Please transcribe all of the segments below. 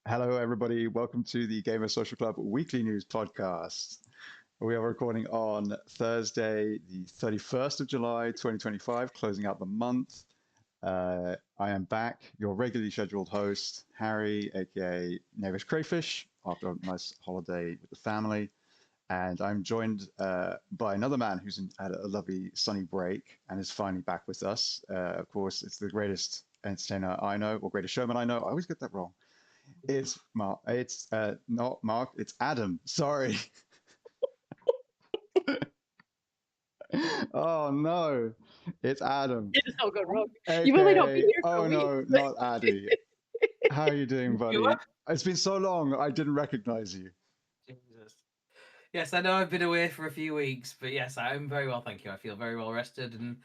Hello, everybody. Welcome to the Gamer Social Club Weekly News Podcast. We are recording on Thursday, the 31st of July, 2025, closing out the month. I am back, your regularly scheduled host, Harry, aka Knavish Crayfish, after a nice holiday with the family. And I'm joined by another man who's had a lovely sunny break and is finally back with us. Of course, it's the greatest entertainer I know, or greatest showman I know. I always get that wrong. It's Mark. It's not Mark. It's Adam. Sorry. Oh no, it's Adam. It just all gone wrong. You've only not been Okay. here for Oh a no, week. not Addy. How are you doing, buddy? You It's been so long. I didn't recognize you. Jesus. Yes, I know I've been away for a few weeks, but yes, I'm very well, thank you. I feel very well rested and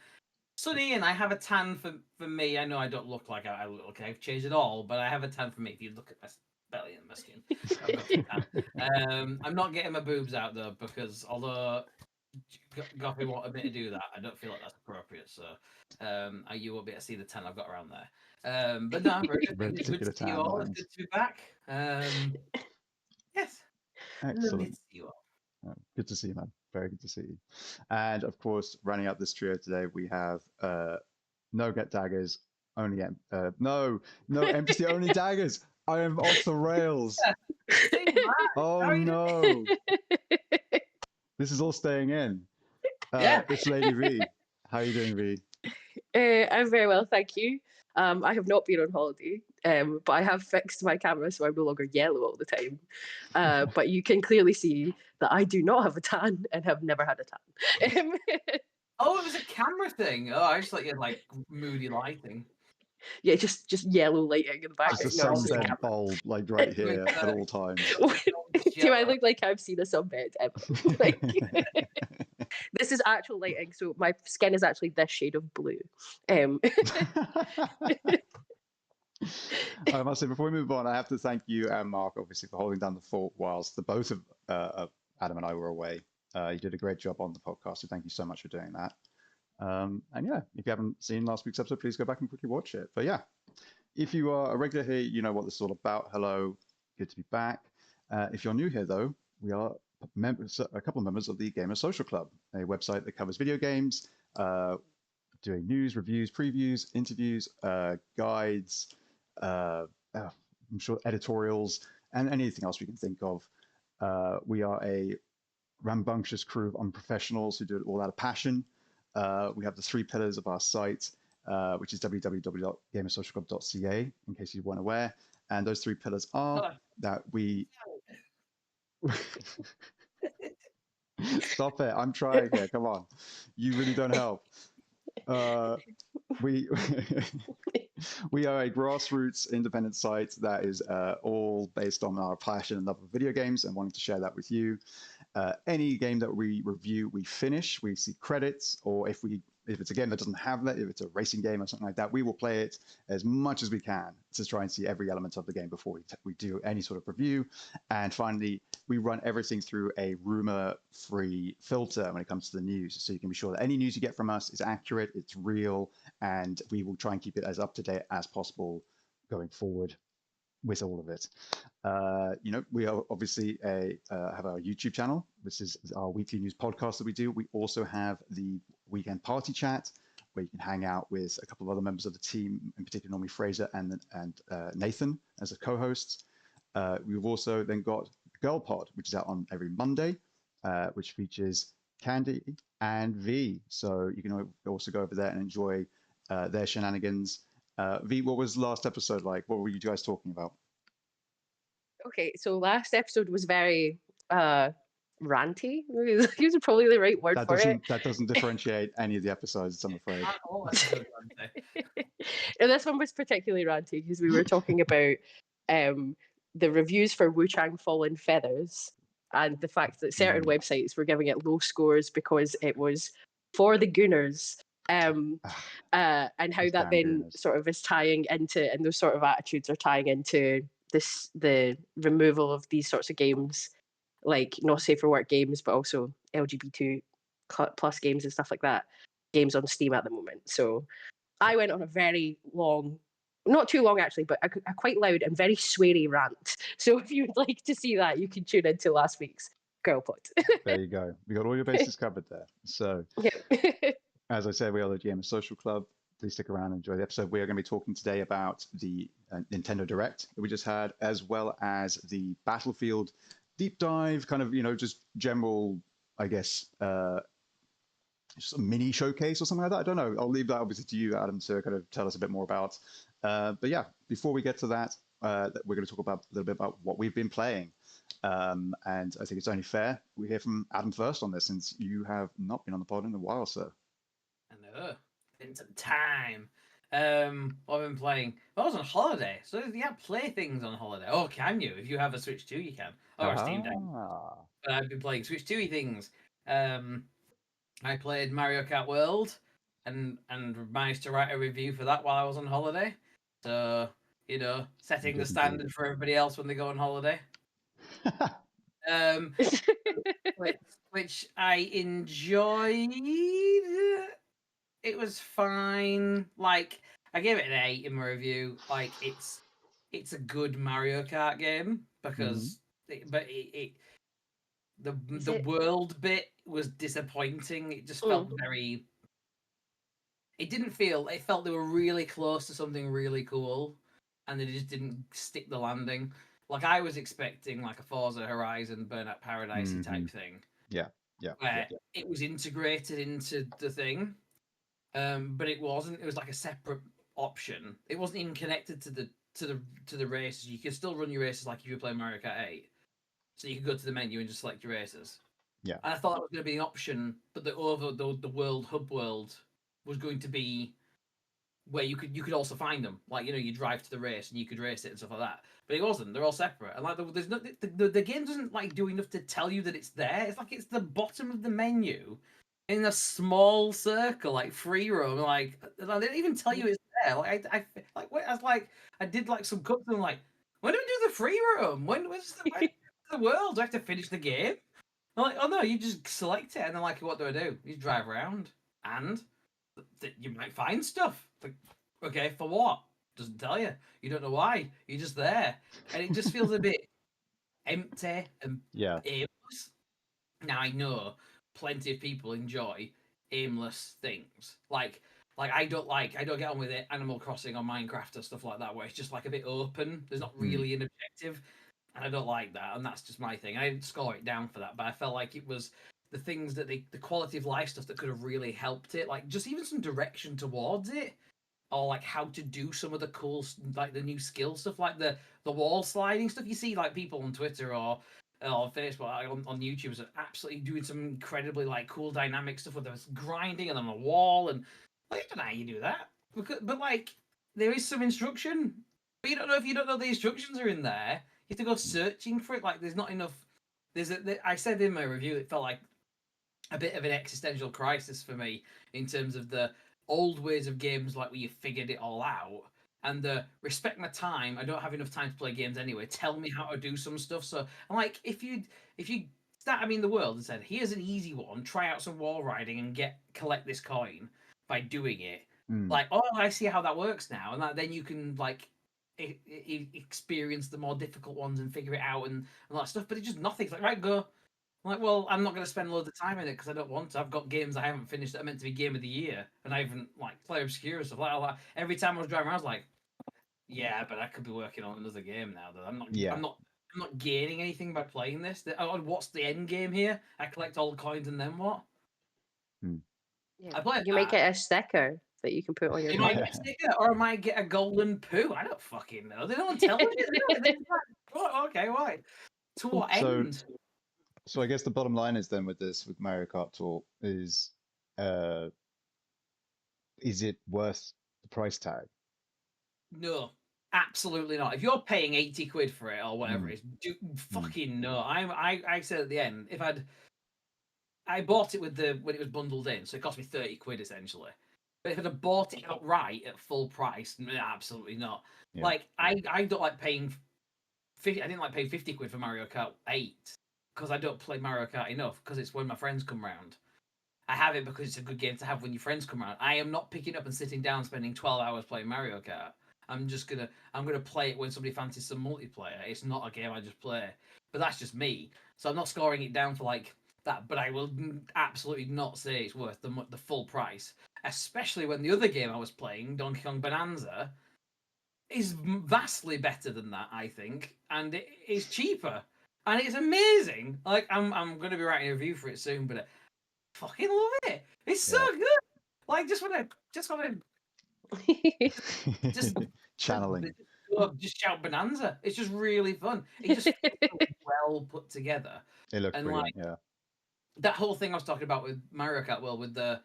sunny, and I have a tan for me. I know I don't look like I look like I've changed at all, but I have a tan for me. If you look at my belly and my skin, I've got a tan. I'm not getting my boobs out though, because although Goffy wanted me to do that, I don't feel like that's appropriate. So you won't be able to see the tan I've got around there. But no, I'm very good. It's good to see you all. It's good to be back. Yes. Excellent. To see you all. Good to see you, man. Very good to see you. And of course, running out this trio today, we have no get daggers, only no empty, only daggers. I am off the rails. Oh no. This is all staying in. It's Lady V. How are you doing, V? I'm very well, thank you. I have not been on holiday, but I have fixed my camera so I'm no longer yellow all the time. But you can clearly see that I do not have a tan and have never had a tan. Oh, it was a camera thing. Oh, I just thought you had like moody lighting. Yeah, just yellow lighting in the background. Just a sunbed bulb, like right here at all times. Do I look like I've seen a sunbed ever? Like, this is actual lighting, so my skin is actually this shade of blue. I must say, before we move on, I have to thank you and Mark, obviously, for holding down the fort whilst the both of Adam and I were away. You did a great job on the podcast, so thank you so much for doing that. And yeah, if you haven't seen last week's episode, please go back and quickly watch it. But yeah, if you are a regular here, you know what this is all about. Hello, good to be back. If you're new here, though, we are a couple of members of the Gamer Social Club, a website that covers video games, doing news, reviews, previews, interviews, guides, I'm sure editorials, and anything else we can think of. We are a rambunctious crew of unprofessionals who do it all out of passion. We have the three pillars of our site, which is www.gamersocialclub.ca, in case you weren't aware. And those three pillars are that we... Stop it. I'm trying here. Come on. You really don't help. We are a grassroots independent site that is all based on our passion and love of video games and wanting to share that with you. Any game that we review, we finish, we see credits, or if it's a game that doesn't have that, if it's a racing game or something like that, we will play it as much as we can to try and see every element of the game before we do any sort of review. And finally, we run everything through a rumor-free filter when it comes to the news. So you can be sure that any news you get from us is accurate, it's real, and we will try and keep it as up-to-date as possible going forward with all of it. We are obviously have our YouTube channel. This is our weekly news podcast that we do. We also have the weekend party chat, where you can hang out with a couple of other members of the team, in particular Normie Fraser and Nathan as a co-hosts. We've also then got Girl Pod, which is out on every Monday, which features Candy and V. So you can also go over there and enjoy their shenanigans. V, what was last episode like? What were you guys talking about? Okay, so last episode was very ranty. Use probably the right word for it. That doesn't differentiate any of the episodes, I'm afraid. And this one was particularly ranty because we were talking about the reviews for Wu Chang Fallen Feathers and the fact that certain websites were giving it low scores because it was for the Gooners. And how that then Gooners sort of is tying into, and those sort of attitudes are tying into the removal of these sorts of games, like not safe for work games, but also LGBT plus games and stuff like that, games on Steam at the moment. So I went on a very long not too long actually, but a quite loud and very sweary rant. So if you'd like to see that, you can tune into last week's Girl Pod. There you go. We got all your bases covered there. So, as I said, we are the GM Social Club. Please stick around and enjoy the episode. We are going to be talking today about the Nintendo Direct that we just had, as well as the Battlefield deep dive, kind of, just general, I guess, just a mini showcase or something like that. I don't know. I'll leave that obviously to you, Adam, to kind of tell us a bit more about. But yeah, before we get to that, we're going to talk a little bit about what we've been playing. And I think it's only fair we hear from Adam first on this, since you have not been on the pod in a while, sir. I know. Been some time. What I've been playing. I was on holiday, so yeah, play things on holiday. Oh, can you? If you have a Switch 2, you can. Or a Steam Deck. But I've been playing Switch 2 things. I played Mario Kart World and managed to write a review for that while I was on holiday. So, setting the standard for everybody else when they go on holiday. Which I enjoyed. It was fine. Like, I gave it an 8 in my review. Like, it's a good Mario Kart game because, the world bit was disappointing. It just felt very. It didn't feel. It felt they were really close to something really cool, and they just didn't stick the landing. Like, I was expecting like a Forza Horizon Burnout Paradise type thing. Yeah. Where it was integrated into the thing, but it wasn't. It was like a separate option. It wasn't even connected to the races. You could still run your races like if you were playing Mario Kart 8. So you could go to the menu and just select your races. Yeah. And I thought that was going to be an option, but the world hub world was going to be where you could also find them. Like, you drive to the race and you could race it and stuff like that. But it wasn't. They're all separate. And like there's no the game doesn't like do enough to tell you that it's there. It's like it's the bottom of the menu in a small circle, like free roam. Like they didn't even tell you it's there. Like I did like some cups and I'm like, when do we do the free roam? When's the world? Do I have to finish the game? I'm like, oh no, you just select it and then like, what do I do? You drive around and you might find stuff. Like, okay, for what? Doesn't tell you. You don't know why. You're just there, and it just feels a bit empty and aimless. Now I know plenty of people enjoy aimless things. Like I don't get on with it. Animal Crossing or Minecraft or stuff like that, where it's just like a bit open. There's not really an objective, and I don't like that. And that's just my thing. I didn't score it down for that, but I felt like it was the things that the quality of life stuff that could have really helped it, like just even some direction towards it, or like how to do some of the cool, like the new skill stuff, like the wall sliding stuff. You see like people on Twitter or Facebook, like, on YouTube, are absolutely doing some incredibly like cool dynamic stuff with this grinding and on a wall, and like, I don't know how you do that, but like there is some instruction, but you don't know if you don't know the instructions are in there. You have to go searching for it. Like there's not enough. I said in my review, it felt like a bit of an existential crisis for me in terms of the old ways of games, like where you figured it all out, and the respect my time. I don't have enough time to play games anyway. Tell me how to do some stuff. So I'm like, if you start the world and said, here's an easy one, try out some wall riding and collect this coin by doing it. Like, oh, I see how that works now, and then you can like experience the more difficult ones and figure it out and all that stuff. But it's just nothing. It's like, right, go. I'm like, well, I'm not going to spend loads of time in it because I don't want to. I've got games I haven't finished that are meant to be Game of the Year, and I haven't like Play Obscure and stuff like that. Every time I was driving around, I was like, yeah, but I could be working on another game now. Though I'm not gaining anything by playing this. What's the end game here? I collect all the coins and then what? Yeah. You might get a sticker that you can put on your. You might get a sticker, or I might get a golden poo. I don't fucking know. They don't tell me. Oh, okay, why? To what end? So I guess the bottom line is then with Mario Kart Tour is it worth the price tag? No, absolutely not. If you're paying 80 quid for it or whatever it is, fucking no. I said at the end, I bought it when it was bundled in, so it cost me 30 quid essentially. But if I'd have bought it outright at full price, absolutely not. Yeah. Like I don't like paying 50. I didn't like paying 50 quid for Mario Kart 8 because I don't play Mario Kart enough because it's when my friends come round. I have it because it's a good game to have when your friends come around. I am not picking up and sitting down spending 12 hours playing Mario Kart. I'm gonna play it when somebody fancies some multiplayer. It's not a game I just play, but that's just me. So I'm not scoring it down for like that. But I will absolutely not say it's worth the full price, especially when the other game I was playing, Donkey Kong Bananza, is vastly better than that, I think, and it is cheaper and it's amazing. Like I'm gonna be writing a review for it soon, but I fucking love it. It's so good. Like just want to just Channeling. just shout Bonanza. It's just really fun. It just feels so well put together. It looks And brilliant, like yeah. that whole thing I was talking about with Mario Kart World with the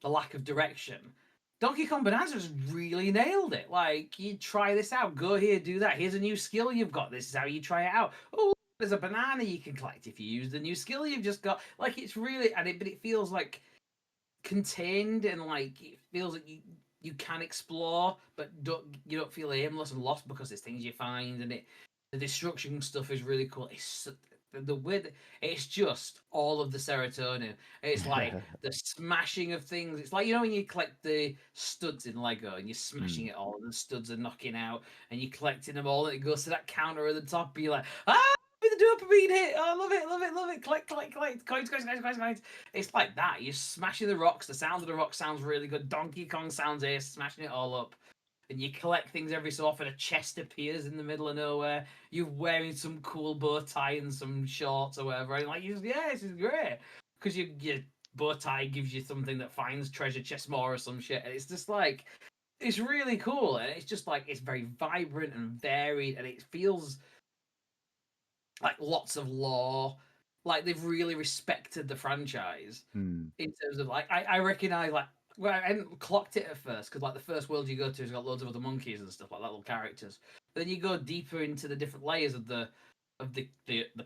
lack of direction. Donkey Kong Bonanza just really nailed it. Like, you try this out, go here, do that. Here's a new skill you've got. This is how you try it out. Oh, there's a banana you can collect if you use the new skill you've just got. Like, it's really, but it feels like contained and like it feels like you can explore, but you don't feel aimless and lost because there's things you find, and the destruction stuff is really cool. It's the way it's just all of the serotonin. It's like the smashing of things. It's like, you know, when you collect the studs in Lego and you're smashing it all, and the studs are knocking out, and you're collecting them all, and it goes to that counter at the top, and you're like, with the dopamine hit. Oh, love it, love it, love it. Collect. Coins. It's like that. You're smashing the rocks. The sound of the rock sounds really good. Donkey Kong sounds ace, smashing it all up. And you collect things every so often. A chest appears in the middle of nowhere. You're wearing some cool bow tie and some shorts or whatever. And like, this is great. Because your bow tie gives you something that finds treasure chest more or some shit. And it's just like, it's really cool. And it's just like, it's very vibrant and varied. And it feels like lots of lore. Like they've really respected the franchise in terms of like I recognize like, well, I hadn't clocked it at first because like the first world you go to has got loads of other monkeys and stuff like that, little characters. But then you go deeper into the different layers of the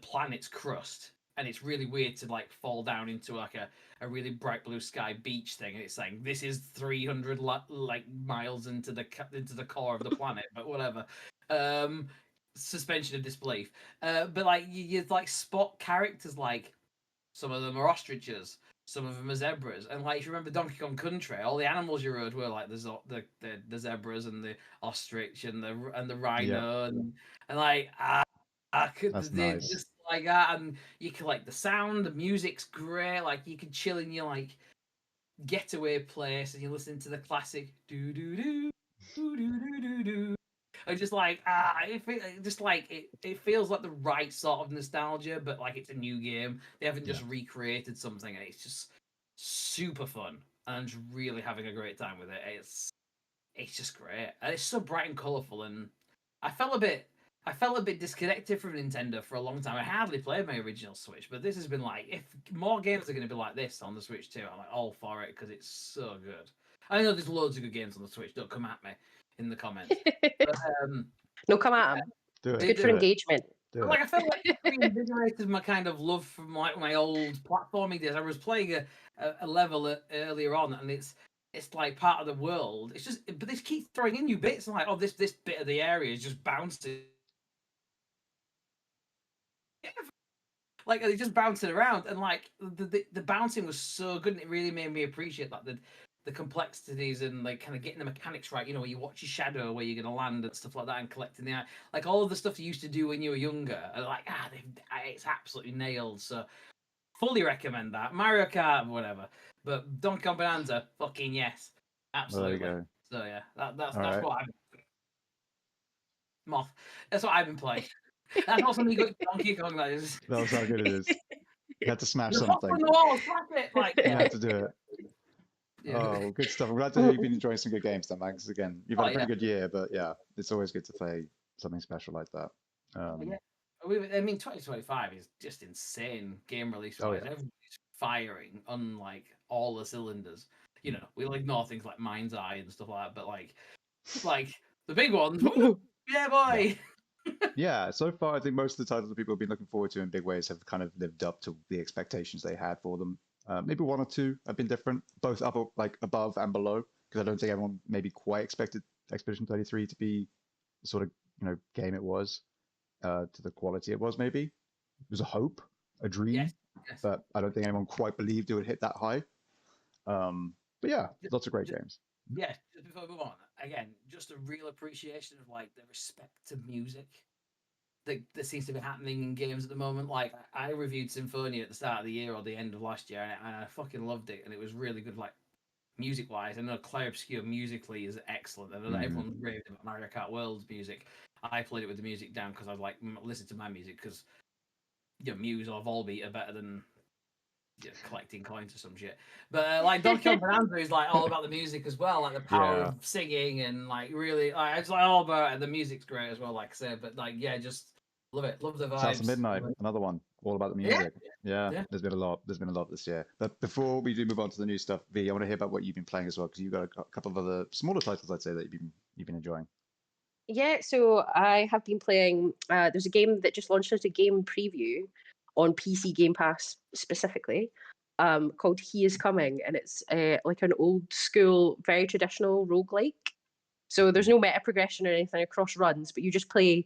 planet's crust, and it's really weird to like fall down into like a really bright blue sky beach thing, and it's saying this is 300 like miles into the core of the planet, but whatever. Suspension of disbelief. But like you like spot characters, like some of them are ostriches, some of them are zebras, and like if you remember Donkey Kong Country, all the animals you rode were like the zebras and the ostrich and the rhino and like That's they nice. just like that, and you can like the sound, the music's great. Like you can chill in your like getaway place and you listen to the classic do do do do do do do. I just like it feels like the right sort of nostalgia, but like it's a new game. They haven't just recreated something, and it's just super fun. And I'm just really having a great time with it. It's just great, and it's so bright and colourful. And I felt a bit disconnected from Nintendo for a long time. I hardly played my original Switch, but this has been like, if more games are going to be like this on the Switch too, I'm like all for it because it's so good. I know there's loads of good games on the Switch. Don't come at me in the comments. But, no, come at him. Do It's it. good for engagement. Like I felt like it reinvigorated my kind of love from like my old platforming days. I was playing a level earlier on, and it's like part of the world. It's just, but they keep throwing in new bits. And like, oh, this bit of the area is just bouncing. Like they just bouncing around, and like the bouncing was so good, and it really made me appreciate like the complexities and like kind of getting the mechanics right. You know, where you watch your shadow, where you're gonna land and stuff like that, and collecting the like all of the stuff you used to do when you were younger. And like it's absolutely nailed. So fully recommend that. Mario Kart, whatever, but Donkey Kong Bananza, fucking yes, absolutely. There you go. So yeah, that's right. what I'm. Moth. That's what I've been playing. That's not something you got Donkey Kong. That is. That's how good it is. You had to smash You're something. on the wall, slap it. Like, You had to do it. Yeah. Oh, good stuff. I'm glad to hear you've been enjoying some good games then, Max. Again, you've had a pretty yeah. good year, but yeah, it's always good to play something special like that. Yeah. I mean, 2025 is just insane game release wise. Everybody's firing on like all the cylinders. You know, we'll ignore things like Mind's Eye and stuff like that, but like the big ones, yeah, boy. Yeah, so far I think most of the titles that people have been looking forward to in big ways have kind of lived up to the expectations they had for them. Maybe one or two have been different, both like above and below, because I don't think everyone maybe quite expected Expedition 33 to be the sort of game it was, to the quality it was. Maybe it was a hope, a dream, Yes. but I don't think anyone quite believed it would hit that high. But yeah, lots of great games. Yeah, just before we move on, again, just a real appreciation of like the respect to music that seems to be happening in games at the moment. Like I reviewed Symphonia at the start of the year or the end of last year, and I fucking loved it, and it was really good. Like music wise, I know Clair Obscure musically is excellent. I know that everyone's raving about Mario Kart World's music. I played it with the music down because I was like, listen to my music because Muse or Volbeat are better than collecting coins or some shit. But like Donkey Kong Bananza is like all about the music as well, like the power of singing and like really, it's like all about it. And the music's great as well, like I said. But like, yeah, just love it, love the vibes. Shouts of Midnight, another one, all about the music. Yeah, there's been a lot. There's been a lot this year. But before we do move on to the new stuff, V, I want to hear about what you've been playing as well, because you've got a couple of other smaller titles, I'd say, that you've been enjoying. Yeah, so I have been playing. There's a game that just launched as a game preview on PC Game Pass specifically, called He Is Coming, and it's like an old school, very traditional roguelike. So there's no meta progression or anything across runs, but you just play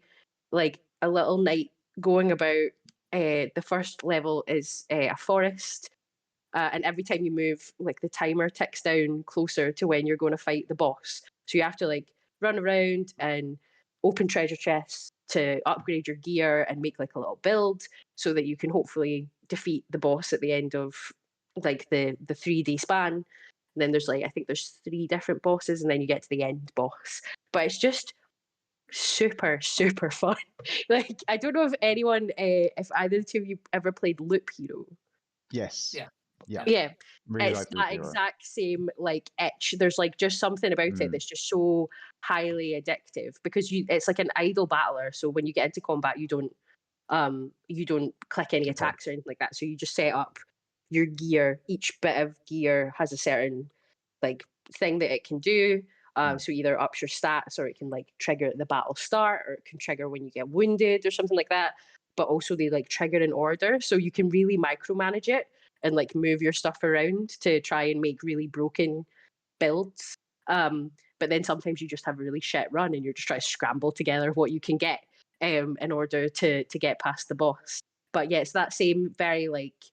like a little knight going about. The first level is a forest, and every time you move, like the timer ticks down closer to when you're going to fight the boss. So you have to like run around and open treasure chests to upgrade your gear and make like a little build so that you can hopefully defeat the boss at the end of like the 3-day span. And then there's like I think there's 3 different bosses, and then you get to the end boss. But it's just super fun. Like I don't know if anyone, if either of the two of you ever played Loop Hero. Yes. Yeah. Really It's like that exact same like itch. There's like just something about it that's just so highly addictive because it's like an idle battler. So when you get into combat, you don't click any attacks or anything like that. So you just set up your gear. Each bit of gear has a certain like thing that it can do. So either ups your stats, or it can like trigger at the battle start, or it can trigger when you get wounded or something like that. But also they like trigger in order, so you can really micromanage it and like move your stuff around to try and make really broken builds. But then sometimes you just have a really shit run and you're just trying to scramble together what you can get in order to get past the boss. But yeah, it's that same very like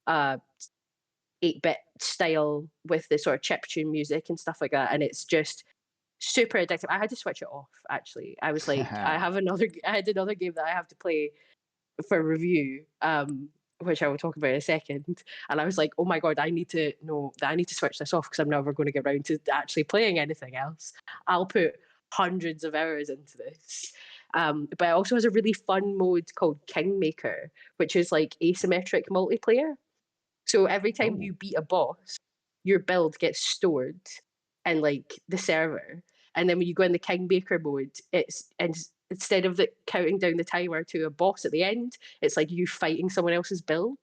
8-bit style with the sort of chiptune music and stuff like that, and it's just super addictive. I had to switch it off actually. I was like, I had another game that I have to play for review, which I will talk about in a second. And I was like, oh my god, I need to switch this off because I'm never going to get around to actually playing anything else. I'll put hundreds of hours into this. But it also has a really fun mode called Kingmaker, which is like asymmetric multiplayer. So every time you beat a boss, your build gets stored in like the server. And then when you go in the Kingmaker mode, instead of counting down the timer to a boss at the end, it's like you fighting someone else's build.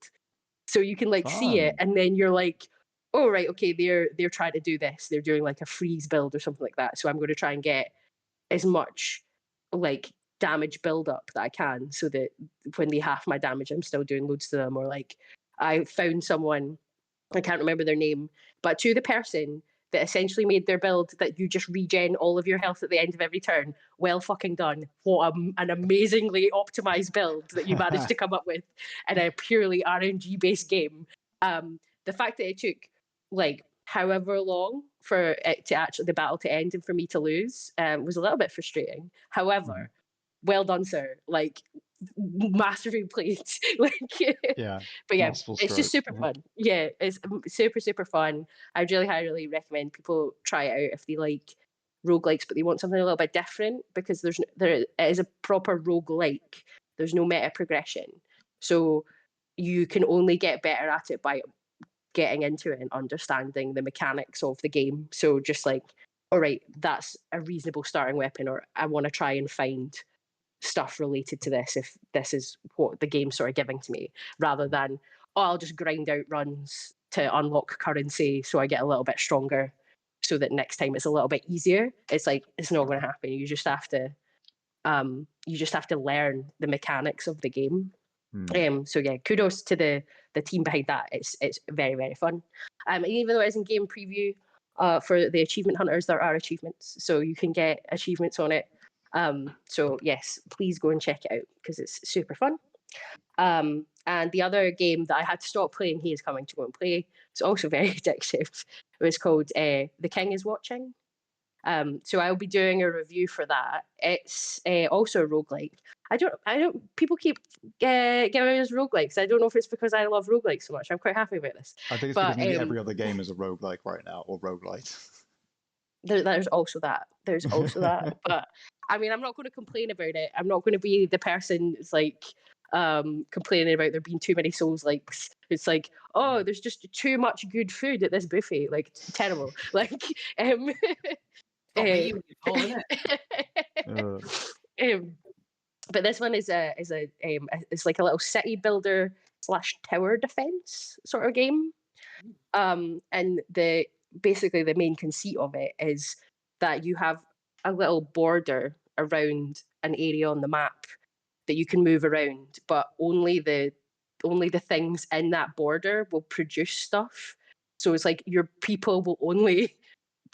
So you can like see it, and then you're like, oh right, okay, they're trying to do this. They're doing like a freeze build or something like that. So I'm going to try and get as much like damage build up that I can, so that when they half my damage, I'm still doing loads to them. Or like I found someone, I can't remember their name, but to the person that essentially made their build that you just regen all of your health at the end of every turn. Well fucking done. What an amazingly optimized build that you managed to come up with in a purely RNG based game. The fact that it took like however long for it to actually the battle to end and for me to lose was a little bit frustrating. However, well done, sir. Like masterfully played. Like but yeah, it's just super fun. Yeah, it's super fun. I'd really highly recommend people try it out if they like roguelikes, but they want something a little bit different, because it is a proper roguelike. There's no meta progression, so you can only get better at it by getting into it and understanding the mechanics of the game. So just like, all right, that's a reasonable starting weapon, or I want to try and find stuff related to this if this is what the game's sort of giving to me, rather than, oh, I'll just grind out runs to unlock currency so I get a little bit stronger so that next time it's a little bit easier. It's like, it's not going to happen. You just have to learn the mechanics of the game. So yeah, kudos to the team behind that. It's very fun. Even though it is in game preview, for the achievement hunters, there are achievements, so you can get achievements on it. So yes, please go and check it out because it's super fun. And the other game that I had to stop playing, He Is Coming, to go and play, it's also very addictive. It was called The King Is Watching. So I'll be doing a review for that. It's also a roguelike. People keep giving us roguelikes. I don't know if it's because I love roguelikes so much. I'm quite happy about this. I think it's But because nearly every other game is a roguelike right now, or roguelite. there's also that. There's also that. But I mean, I'm not going to complain about it. I'm not going to be the person that's like complaining about there being too many Souls likes. It's like, oh, there's just too much good food at this buffet. Like terrible. Like Not me, when you're full, innit? But this one is it's like a little city builder / tower defense sort of game. And basically the main conceit of it is that you have a little border around an area on the map that you can move around, but only the things in that border will produce stuff. So it's like your people will only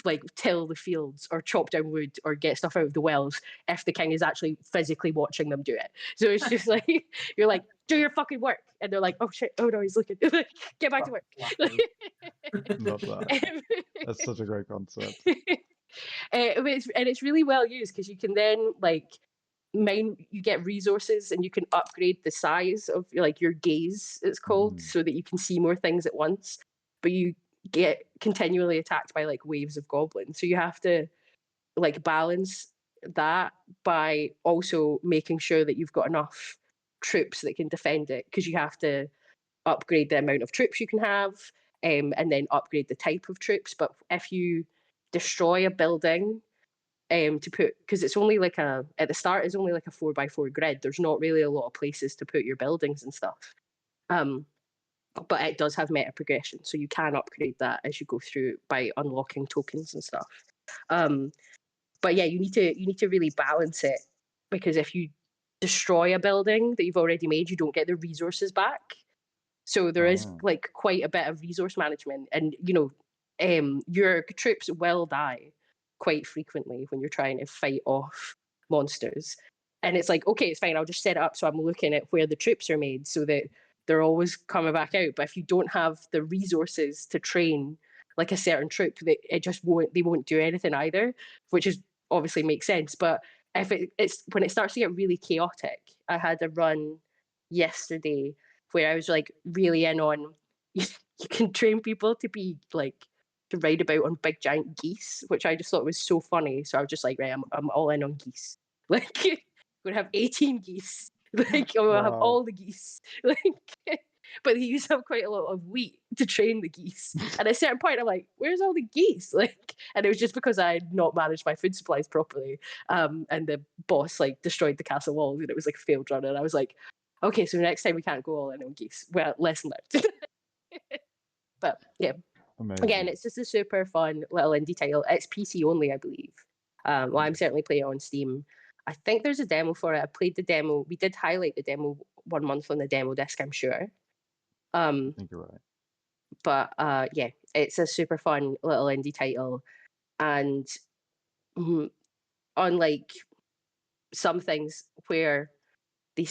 like till the fields or chop down wood or get stuff out of the wells if the king is actually physically watching them do it. So it's just like you're like, do your fucking work, and they're like, oh shit, oh no, he's looking. Get back to work. Love that. That's such a great concept. It's really well used because you can then like you get resources and you can upgrade the size of like your gaze, it's called, so that you can see more things at once. But you get continually attacked by like waves of goblins, so you have to like balance that by also making sure that you've got enough troops that can defend it, because you have to upgrade the amount of troops you can have, and then upgrade the type of troops. But if you destroy a building, to put, because it's only like at the start it's only like a 4x4 grid, there's not really a lot of places to put your buildings and stuff. But it does have meta progression, so you can upgrade that as you go through by unlocking tokens and stuff. But yeah, you need to really balance it, because if you destroy a building that you've already made, you don't get the resources back. So there is like quite a bit of resource management, and your troops will die quite frequently when you're trying to fight off monsters. And it's like, okay, it's fine, I'll just set it up so I'm looking at where the troops are made so that they're always coming back out. But if you don't have the resources to train like a certain troop, they won't do anything either, which is obviously makes sense. But if it's when it starts to get really chaotic, I had a run yesterday where I was like really in on you can train people to be like to ride about on big giant geese, which I just thought was so funny. So I was just like, right, I'm all in on geese. Like, I'm gonna have 18 geese. Like, I'm gonna have all the geese. Like, but they used to have quite a lot of wheat to train the geese. And at a certain point, I'm like, where's all the geese? Like, and it was just because I had not managed my food supplies properly. And the boss like destroyed the castle walls, and it was like a failed run. And I was like, okay, so next time we can't go all in on geese. Well, lesson learned. But yeah. Amazing. Again, it's just a super fun little indie title. It's PC only, I believe. Well, I'm certainly playing it on Steam. I think there's a demo for it. I played the demo. We did highlight the demo 1 month on the demo disc, I'm sure. I think you're right. But yeah, it's a super fun little indie title. And unlike some things where they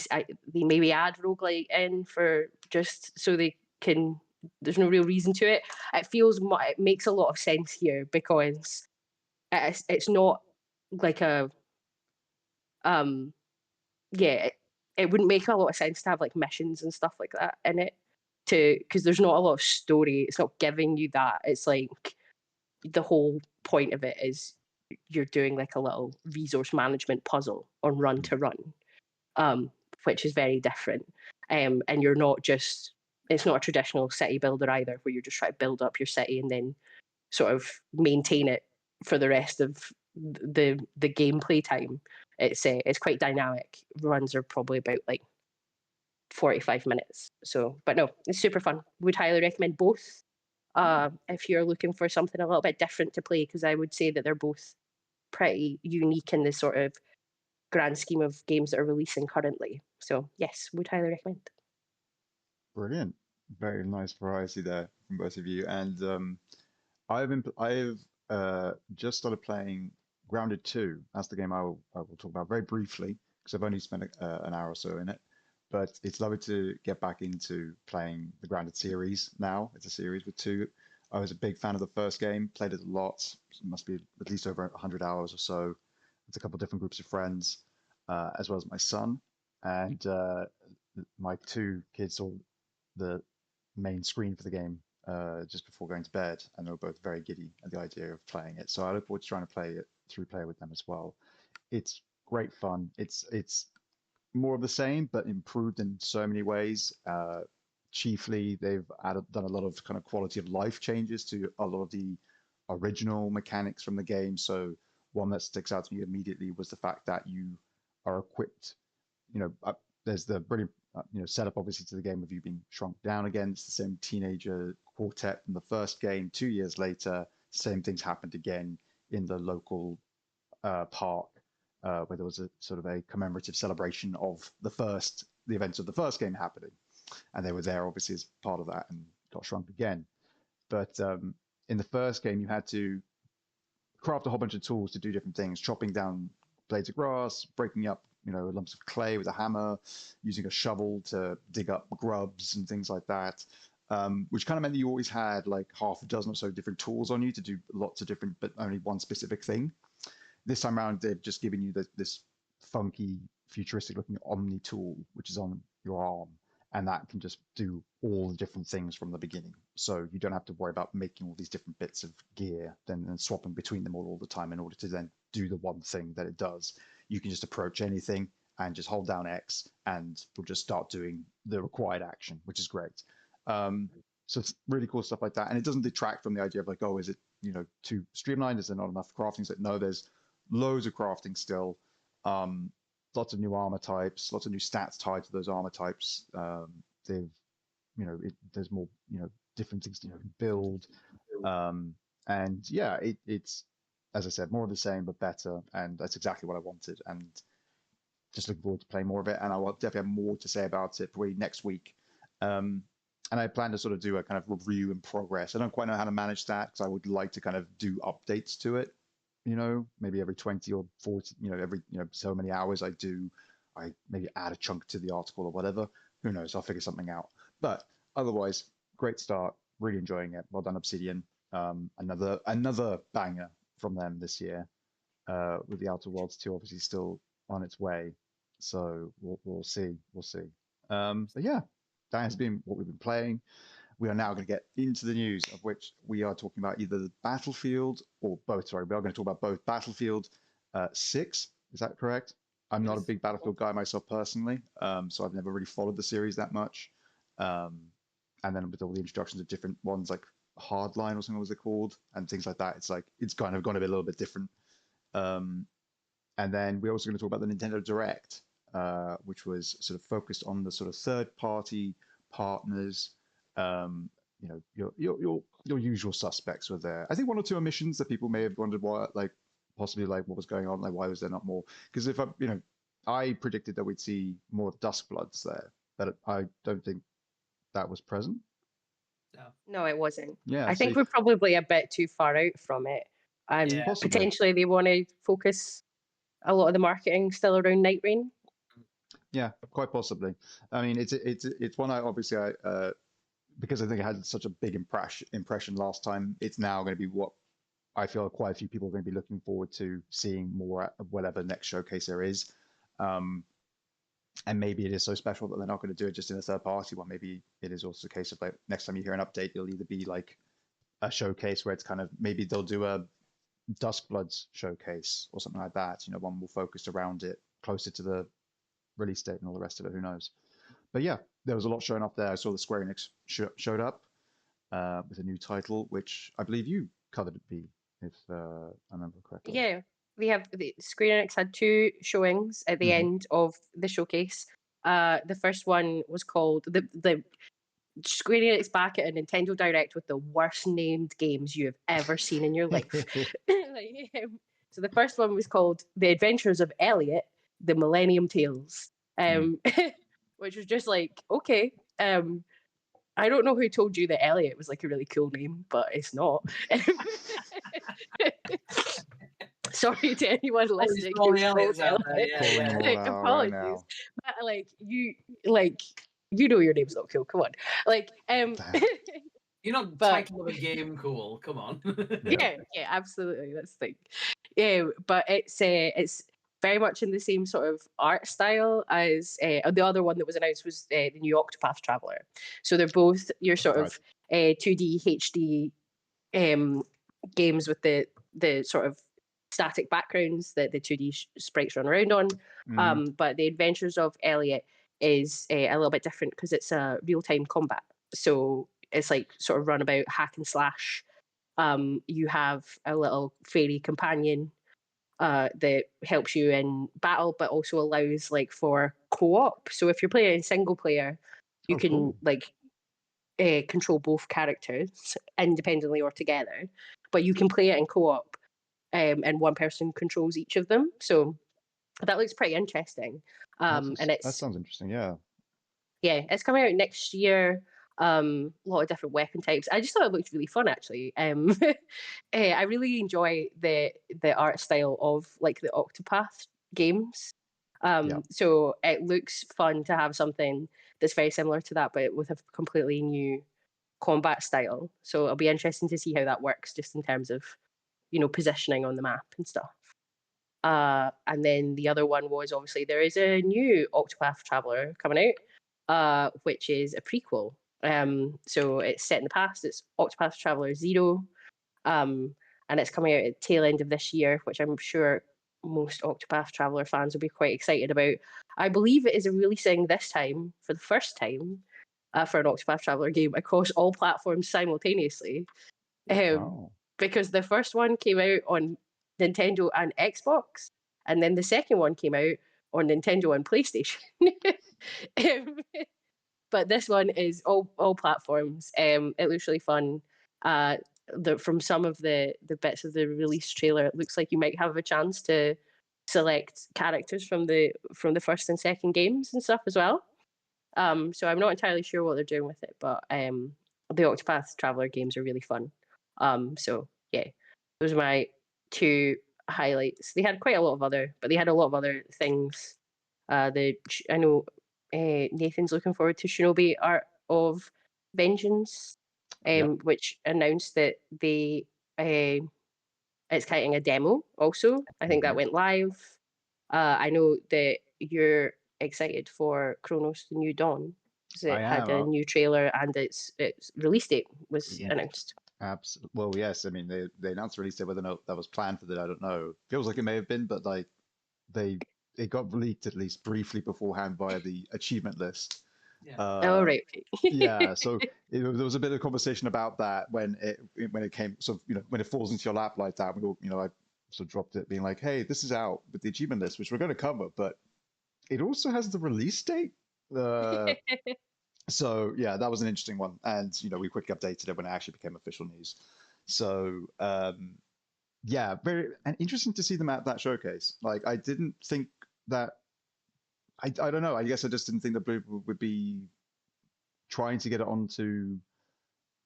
maybe add roguelite in for just so they can, there's no real reason to it. It makes a lot of sense here, because it's not like a it wouldn't make a lot of sense to have like missions and stuff like that in it, because there's not a lot of story. It's not giving you that. It's like the whole point of it is you're doing like a little resource management puzzle on run to run, which is very different. And you're not just, it's not a traditional city builder either, where you're just trying to build up your city and then sort of maintain it for the rest of the gameplay time. It's quite dynamic. Runs are probably about like 45 minutes. So, but no, it's super fun. Would highly recommend both. If you're looking for something a little bit different to play, because I would say that they're both pretty unique in the sort of grand scheme of games that are releasing currently. So yes, would highly recommend. Brilliant. Very nice variety there from both of you. And I've just started playing Grounded 2. That's the game I will talk about very briefly, because I've only spent an hour or so in it. But it's lovely to get back into playing the Grounded series now. It's a series with 2. I was a big fan of the first game, played it a lot. It must be at least over 100 hours or so with a couple of different groups of friends, as well as my son. And my two kids saw the main screen for the game just before going to bed, and they were both very giddy at the idea of playing it. So I look forward to trying to play it through play with them as well. It's great fun. It's more of the same, but improved in so many ways. Chiefly, they've done a lot of kind of quality of life changes to a lot of the original mechanics from the game. So one that sticks out to me immediately was the fact that you are equipped. There's the brilliant setup obviously to the game of you being shrunk down again. It's the same teenager quartet from the first game. 2 years later, same things happened again in the local park, where there was a sort of a commemorative celebration of the events of the first game happening, and they were there obviously as part of that and got shrunk again. But in the first game, you had to craft a whole bunch of tools to do different things, chopping down blades of grass, breaking up lumps of clay with a hammer, using a shovel to dig up grubs and things like that. Which kind of meant that you always had like half a dozen or so different tools on you to do lots of different, but only one specific thing. This time around, they've just given you this funky, futuristic-looking Omni tool, which is on your arm, and that can just do all the different things from the beginning. So you don't have to worry about making all these different bits of gear, then swapping between them all the time in order to then do the one thing that it does. You can just approach anything and just hold down X, and we'll just start doing the required action, which is great. So it's really cool stuff like that, and it doesn't detract from the idea of like, oh, is it too streamlined? Is there not enough crafting? So no, there's loads of crafting still. Lots of new armor types, lots of new stats tied to those armor types. They've, there's more, different things to build. And yeah, it's, as I said, more of the same, but better. And that's exactly what I wanted. And just looking forward to playing more of it. And I will definitely have more to say about it probably next week. And I plan to sort of do a kind of review and progress. I don't quite know how to manage that because I would like to kind of do updates to it. Maybe every 20 or 40, every, so many hours I maybe add a chunk to the article or whatever. Who knows? I'll figure something out. But otherwise, great start. Really enjoying it. Well done, Obsidian. Another banger from them this year, with the Outer Worlds 2 obviously still on its way. So we'll see. But yeah, that has been what we've been playing. We are now going to get into the news, of which we are talking about either the Battlefield or both. Sorry, we are going to talk about both Battlefield 6. Is that correct? I'm not a big Battlefield guy myself personally, so I've never really followed the series that much. And then with all the introductions of different ones like Hardline or something was it called, and things like that, it's kind of gone to be a little bit different. And then we're also going to talk about the Nintendo Direct, which was sort of focused on the sort of third-party partners. Your usual suspects were there. I think one or two omissions that people may have wondered why, like possibly like what was going on, like why was there not more? Because if I predicted that we'd see more Duskbloods there, but I don't think that was present. No, it wasn't. Yeah, I think we're probably a bit too far out from it, and potentially they want to focus a lot of the marketing still around Night Rain. Yeah, quite possibly. I mean, it's one I because I think it had such a big impression last time. It's now going to be what I feel quite a few people are going to be looking forward to seeing more at whatever next showcase there is. And maybe it is so special that they're not going to do it just in a third party one. Maybe it is also a case of like next time you hear an update, it'll either be like a showcase where it's kind of maybe they'll do a Duskbloods showcase or something like that. One more focused around it, closer to the release date and all the rest of it. Who knows? But yeah, there was a lot showing up there. I saw the Square Enix showed up with a new title, which I believe you covered it, B, if I remember correctly. Yeah, the Square Enix had 2 showings at the end of the showcase. The first one was called the Square Enix back at a Nintendo Direct with the worst named games you have ever seen in your life. So the first one was called The Adventures of Elliot, The Millennium Tales, which was just like, okay. I don't know who told you that Elliot was like a really cool name, but it's not. Sorry to anyone listening. Apologies. But you know your name's not cool. Come on. You're not But title of a game cool. Come on. yeah, absolutely. That's the thing. Yeah, but it's very much in the same sort of art style as the other one that was announced was the new Octopath Traveler. So they're both your sort of 2D HD games with the sort of static backgrounds that the 2D sprites run around on. But the Adventures of Elliot is a little bit different because it's a real-time combat. So it's like sort of run about hack and slash. You have a little fairy companion that helps you in battle, but also allows like for co-op. So if you're playing in single player, you can like control both characters independently or together, but you can play it in co-op, and one person controls each of them. So that looks pretty interesting. And that sounds interesting. Yeah. It's coming out next year. A lot of different weapon types. I just thought it looked really fun, actually. I really enjoy the art style of like the Octopath games. So it looks fun to have something that's very similar to that, but with a completely new combat style. So it'll be interesting to see how that works, just in terms of positioning on the map and stuff. And then the other one was obviously there is a new Octopath Traveler coming out, which is a prequel. So it's set in the past. It's Octopath Traveler 0, and it's coming out at the tail end of this year, which I'm sure most Octopath Traveler fans will be quite excited about. I believe it is releasing this time for the first time for an Octopath Traveler game across all platforms simultaneously. Because the first one came out on Nintendo and Xbox, and then the second one came out on Nintendo and PlayStation. But this one is all platforms. It looks really fun. From some of the bits of the release trailer, it looks like you might have a chance to select characters from the first and second games and stuff as well. So I'm not entirely sure what they're doing with it, but the Octopath Traveler games are really fun. So yeah, those are my two highlights. They had quite a lot of other, but they had a lot of other things. I know Nathan's looking forward to Shinobi Art of Vengeance, which announced that it's getting a demo. Also, I think that went live. I know that you're excited for Chronos: The New Dawn. It had a new trailer and its release date was announced. Absolutely. Well, yes. I mean, they announced the release date. Whether or not that was planned for that, I don't know. Feels like it may have been, but like it got leaked at least briefly beforehand via the achievement list. Right. Yeah. So there was a bit of conversation about that when it came, sort of, when it falls into your lap like that. We all, I sort of dropped it, being like, "Hey, this is out with the achievement list, which we're going to cover, but it also has the release date." So yeah, that was an interesting one, and we quickly updated it when it actually became official news. So yeah, very and interesting to see them at that showcase. Like, I didn't think that. I don't know. I guess I just didn't think that Blue would be trying to get it onto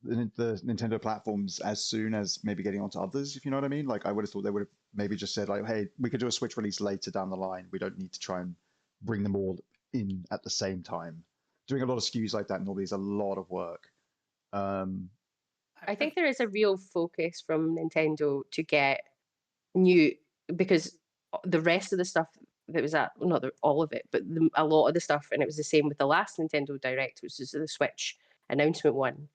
the Nintendo platforms as soon as maybe getting onto others, if you know what I mean. Like, I would have thought they would have maybe just said like, "Hey, we could do a Switch release later down the line. We don't need to try and bring them all in at the same time." Doing a lot of SKUs like that normally is a lot of work. I think there is a real focus from Nintendo to get new, because the rest of the stuff that was all of it, but a lot of the stuff, and it was the same with the last Nintendo Direct, which is the Switch announcement one.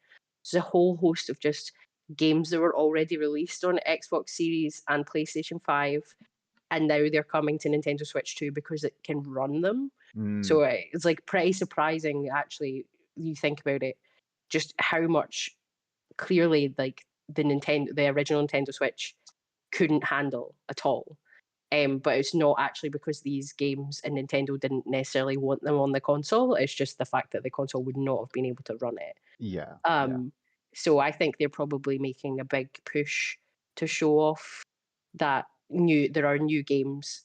There's a whole host of just games that were already released on Xbox Series and PlayStation 5, and now they're coming to Nintendo Switch 2 because it can run them. So it's like pretty surprising, actually, you think about it, just how much clearly like the original Nintendo Switch couldn't handle at all. But it's not actually because these games and Nintendo didn't necessarily want them on the console. It's just the fact that the console would not have been able to run it. Yeah. So I think they're probably making a big push to show off that there are new games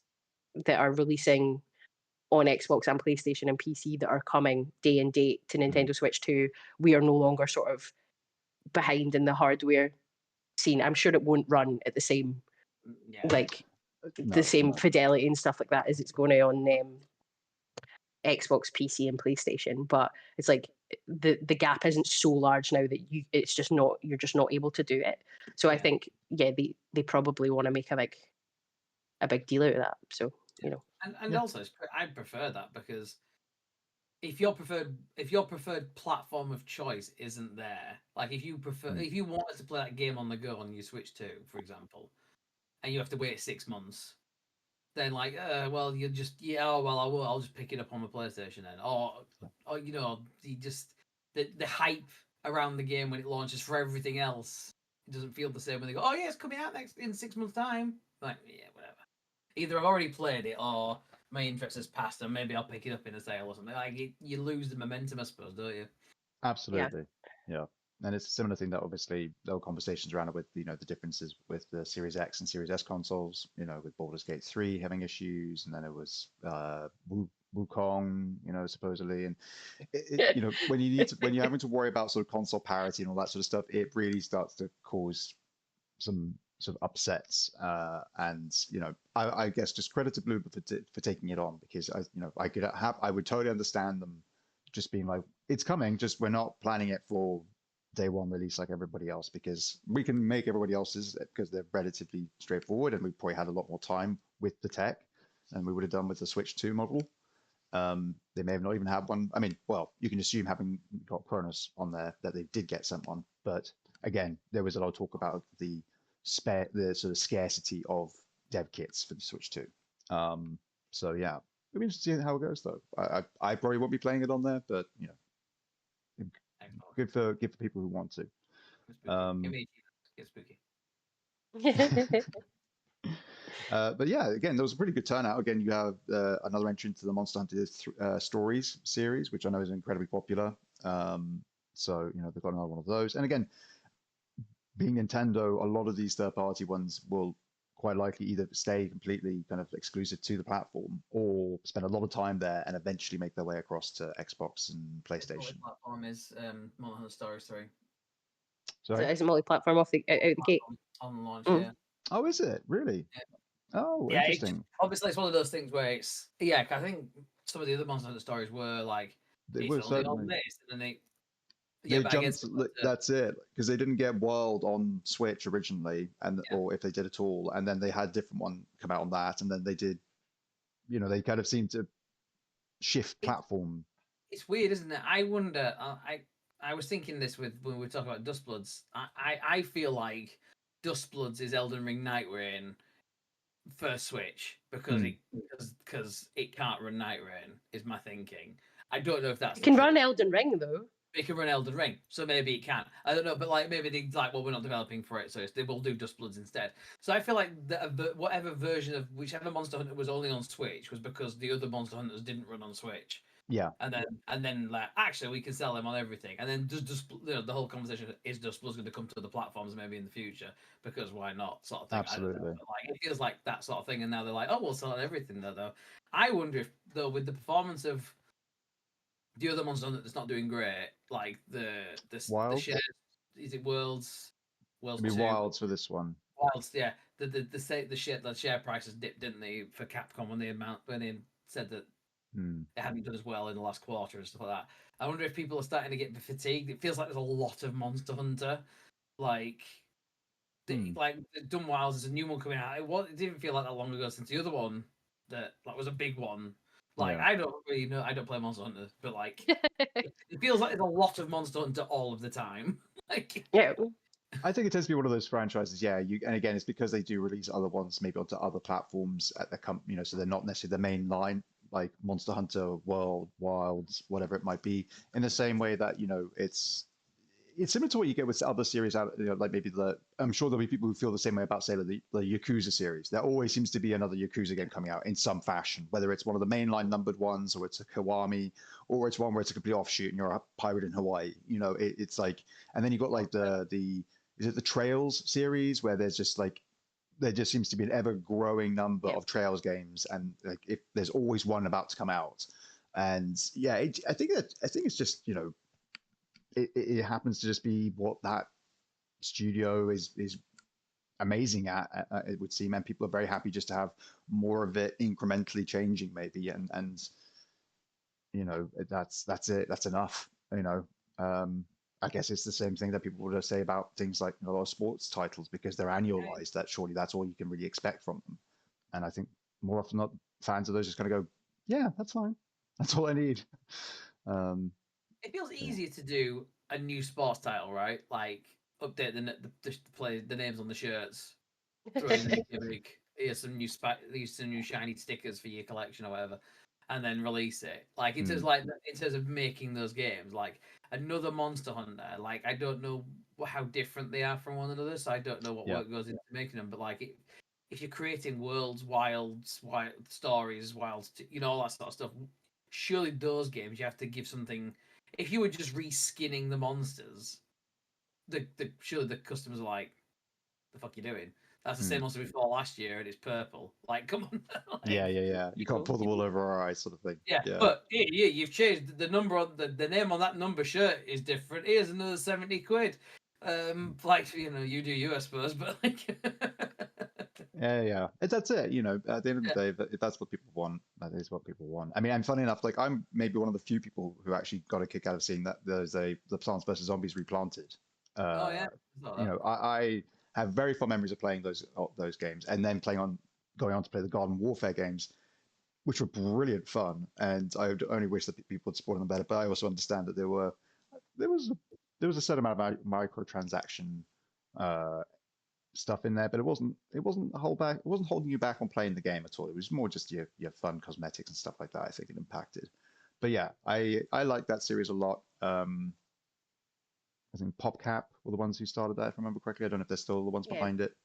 that are releasing on Xbox and PlayStation and PC that are coming day and date to Nintendo Switch 2. We are no longer sort of behind in the hardware scene. I'm sure it won't run at the same same fidelity and stuff like that as it's going on Xbox, PC, and PlayStation. But it's like the gap isn't so large now that you're just not able to do it. So I think they probably want to make a big deal out of that. So and also I prefer that, because if your preferred platform of choice isn't there, like if you wanted to play that game on the go on your Switch 2, for example, and you have to wait 6 months, then well, you just I'll just pick it up on my PlayStation then, or you just the hype around the game when it launches for everything else, it doesn't feel the same when they go, oh yeah, it's coming out in 6 months time. Like, yeah, whatever. Either I've already played it or my interest has passed, and maybe I'll pick it up in a sale or something. Like, you lose the momentum, I suppose, don't you? Absolutely, yeah. And it's a similar thing that obviously there were conversations around it with the differences with the Series X and Series S consoles. With Baldur's Gate 3 having issues, and then it was Wukong, supposedly, and when you're having to worry about sort of console parity and all that sort of stuff, it really starts to cause some sort of upsets. And I guess just credit to Blue for taking it on, because I would totally understand them just being like, it's coming, just we're not planning it for day one release like everybody else, because we can make everybody else's because they're relatively straightforward, and we probably had a lot more time with the tech than we would have done with the Switch 2 model. They may have not even had one. I mean, well, you can assume, having got Kronos on there, that they did get sent one. But again, there was a lot of talk about the sort of scarcity of dev kits for the Switch 2. So yeah, it'll be interesting to see how it goes, though. I probably won't be playing it on there, but good for people who want to. Get spooky. But yeah, again, there was a pretty good turnout. Again, you have another entry into the Monster Hunter Stories series, which I know is incredibly popular. So they've got another one of those. And again, being Nintendo, a lot of these third-party ones will quite likely either stay completely kind of exclusive to the platform, or spend a lot of time there and eventually make their way across to Xbox and PlayStation. The platform is Monster Hunter Stories 3. Sorry? It's a multi-platform out the gate. On launch, yeah. Oh, is it? Really? Yeah. Oh, interesting. Obviously, it's one of those things where it's... Yeah, I think some of the other Monster Hunter Stories were like... They were certainly... on this, and then they jumped. That's it, because they didn't get World on Switch originally, or if they did at all, and then they had a different one come out on that, and then they did. They kind of seemed to shift platform. It's weird, isn't it? I wonder. I was thinking this when we were talking about Dustbloods. I feel like Dustbloods is Elden Ring Night Rain for Switch, because it can't run Night Rain, is my thinking. I don't know if that's... It can run Elden Ring, though. It can run Elden Ring, so maybe it can. I don't know, but maybe they're like, well, we're not developing for it, so they will do Dustbloods instead. So I feel like whatever version of whichever Monster Hunter was only on Switch was because the other Monster Hunters didn't run on Switch. Yeah. And then actually we can sell them on everything. And then the whole conversation is Dustbloods going to come to the platforms maybe in the future, because why not, sort of thing. Absolutely. It feels like that sort of thing, and now they're like, oh, we'll sell on everything though. I wonder if, though, with the performance of the other Monster Hunter that's not doing great, like the shares, is it Worlds? It'll be Wilds for this one. Wilds, yeah. The share prices dipped, didn't they, for Capcom when they said that they hadn't done as well in the last quarter and stuff like that. I wonder if people are starting to get fatigued. It feels like there's a lot of Monster Hunter, like Dumb Wilds is a new one coming out. It didn't feel like that long ago since the other one that was a big one. I don't really know. I don't play Monster Hunter, but it feels like there's a lot of Monster Hunter all of the time. Yeah. I think it tends to be one of those franchises. Yeah, and again, it's because they do release other ones maybe onto other platforms at the company. So they're not necessarily the main line, like Monster Hunter World, Wilds, whatever it might be. In the same way that it's similar to what you get with other series out, like maybe I'm sure there'll be people who feel the same way about, say, the Yakuza series. There always seems to be another Yakuza game coming out in some fashion, whether it's one of the mainline numbered ones, or it's a Kiwami, or it's one where it's a complete offshoot and you're a pirate in Hawaii. It's like, and then you've got like is it the Trails series, where there's just there just seems to be an ever growing number of Trails games, and if there's always one about to come out. And yeah, I think it's just, it happens to just be what that studio is amazing at, it would seem, and people are very happy just to have more of it incrementally changing, maybe, and that's it, that's enough. you know, I guess it's the same thing that people would say about things like a lot of sports titles because they're annualized. That surely that's all you can really expect from them. And I think more often not, fans of those just kind of go, yeah, that's fine. That's all I need. It feels Yeah. easier to do a new sports title, right? Like update the names on the shirts, throw in the gimmick, here's some new shiny stickers for your collection or whatever, and then release it. Like in terms of making those games, like another Monster Hunter. Like I don't know how different they are from one another, so I don't know what work goes into making them. But like if you're creating worlds, wild stories, all that sort of stuff, surely those games you have to give something. If you were just reskinning the monsters, surely the customers are like, "The fuck you doing?" That's the same monster we fought last year, and it's purple. Like, come on. Like, yeah. You can't pull the wool over our eyes, sort of thing. Yeah, but you've changed the number on the name on that number shirt is different. Here's another 70 quid. Like you do you, I suppose, but like. Yeah. That's it. At the end of the day, if that's what people want, that is what people want. I mean, and funny enough, like I'm maybe one of the few people who actually got a kick out of seeing that there's the Plants vs Zombies replanted. Oh yeah. I have very fond memories of playing those games, and then going on to play the Garden Warfare games, which were brilliant fun. And I would only wish that people would support them better. But I also understand that there was a certain amount of microtransaction stuff in there, but it wasn't holding you back on playing the game at all. It was more just your fun cosmetics and stuff like that. I think it impacted. But yeah, I like that series a lot. I think PopCap were the ones who started that, if I remember correctly. I don't know if they're still the ones behind it.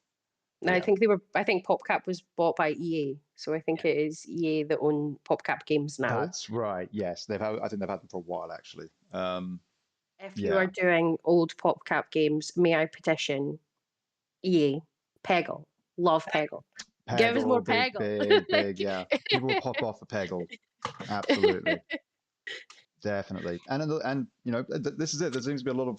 No, I think I think PopCap was bought by EA, so I think it is EA that own PopCap games now. That's right. Yes, I think they've had them for a while actually. If you are doing old PopCap games, may I petition EA, Peggle, love Peggle. Give us more Peggle. Big, yeah. People will pop off for Peggle. Absolutely. Definitely. And this is it. There seems to be a lot of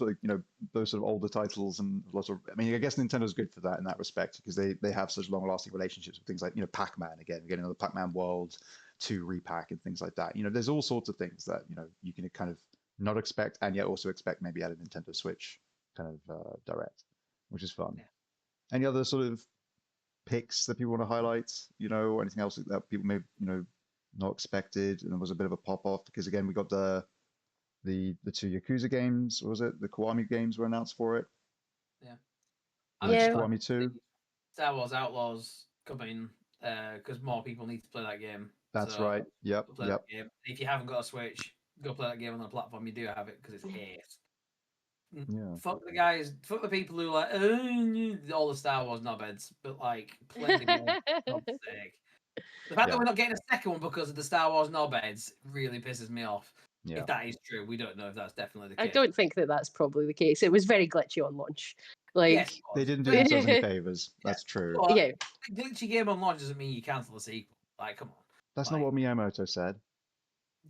those sort of older titles and lots of. I mean, I guess Nintendo's good for that in that respect because they have such long-lasting relationships with things like Pac-Man again, getting another Pac-Man World 2 repack and things like that. There's all sorts of things that you can kind of not expect and yet also expect maybe at a Nintendo Switch kind of direct, which is fun. Yeah. Any other sort of picks that people want to highlight? Or anything else that people may not expected, and there was a bit of a pop off because again we got the 2 Yakuza games. What was it? The Kiwami games were announced for it. Yeah. Kiwami 2. Star Wars Outlaws coming because more people need to play that game. That's right. Yep. That game. If you haven't got a Switch, go play that game on the platform you do have it because it's ace. Yeah. Fuck the people who like all the Star Wars knobheads, but like play the game for God's sake. The fact that we're not getting a second one because of the Star Wars knobheads really pisses me off. Yeah. If that is true, we don't know if that's definitely the case. I don't think that's probably the case. It was very glitchy on launch. Like yes, they didn't do themselves any favors. That's true. But a glitchy game on launch doesn't mean you cancel the sequel. Like, come on. That's not what Miyamoto said.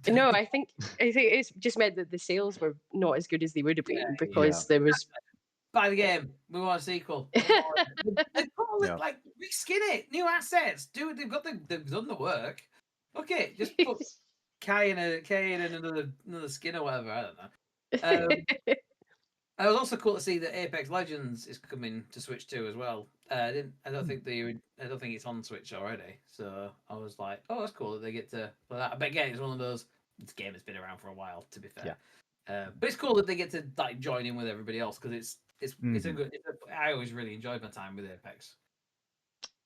No, I think it's just meant that the sales were not as good as they would have been because there was. Buy the game. We want a sequel. Like reskin it, new assets. They've done the work. Okay, just put K in another skin or whatever. I don't know. It was also cool to see that Apex Legends is coming to Switch 2 as well. I don't think it's on Switch already. So I was like, oh, that's cool that they get to play that. But again, it's one of those. This game has been around for a while, to be fair. Yeah. But it's cool that they get to like join in with everybody else because it's a good. I always really enjoyed my time with Apex.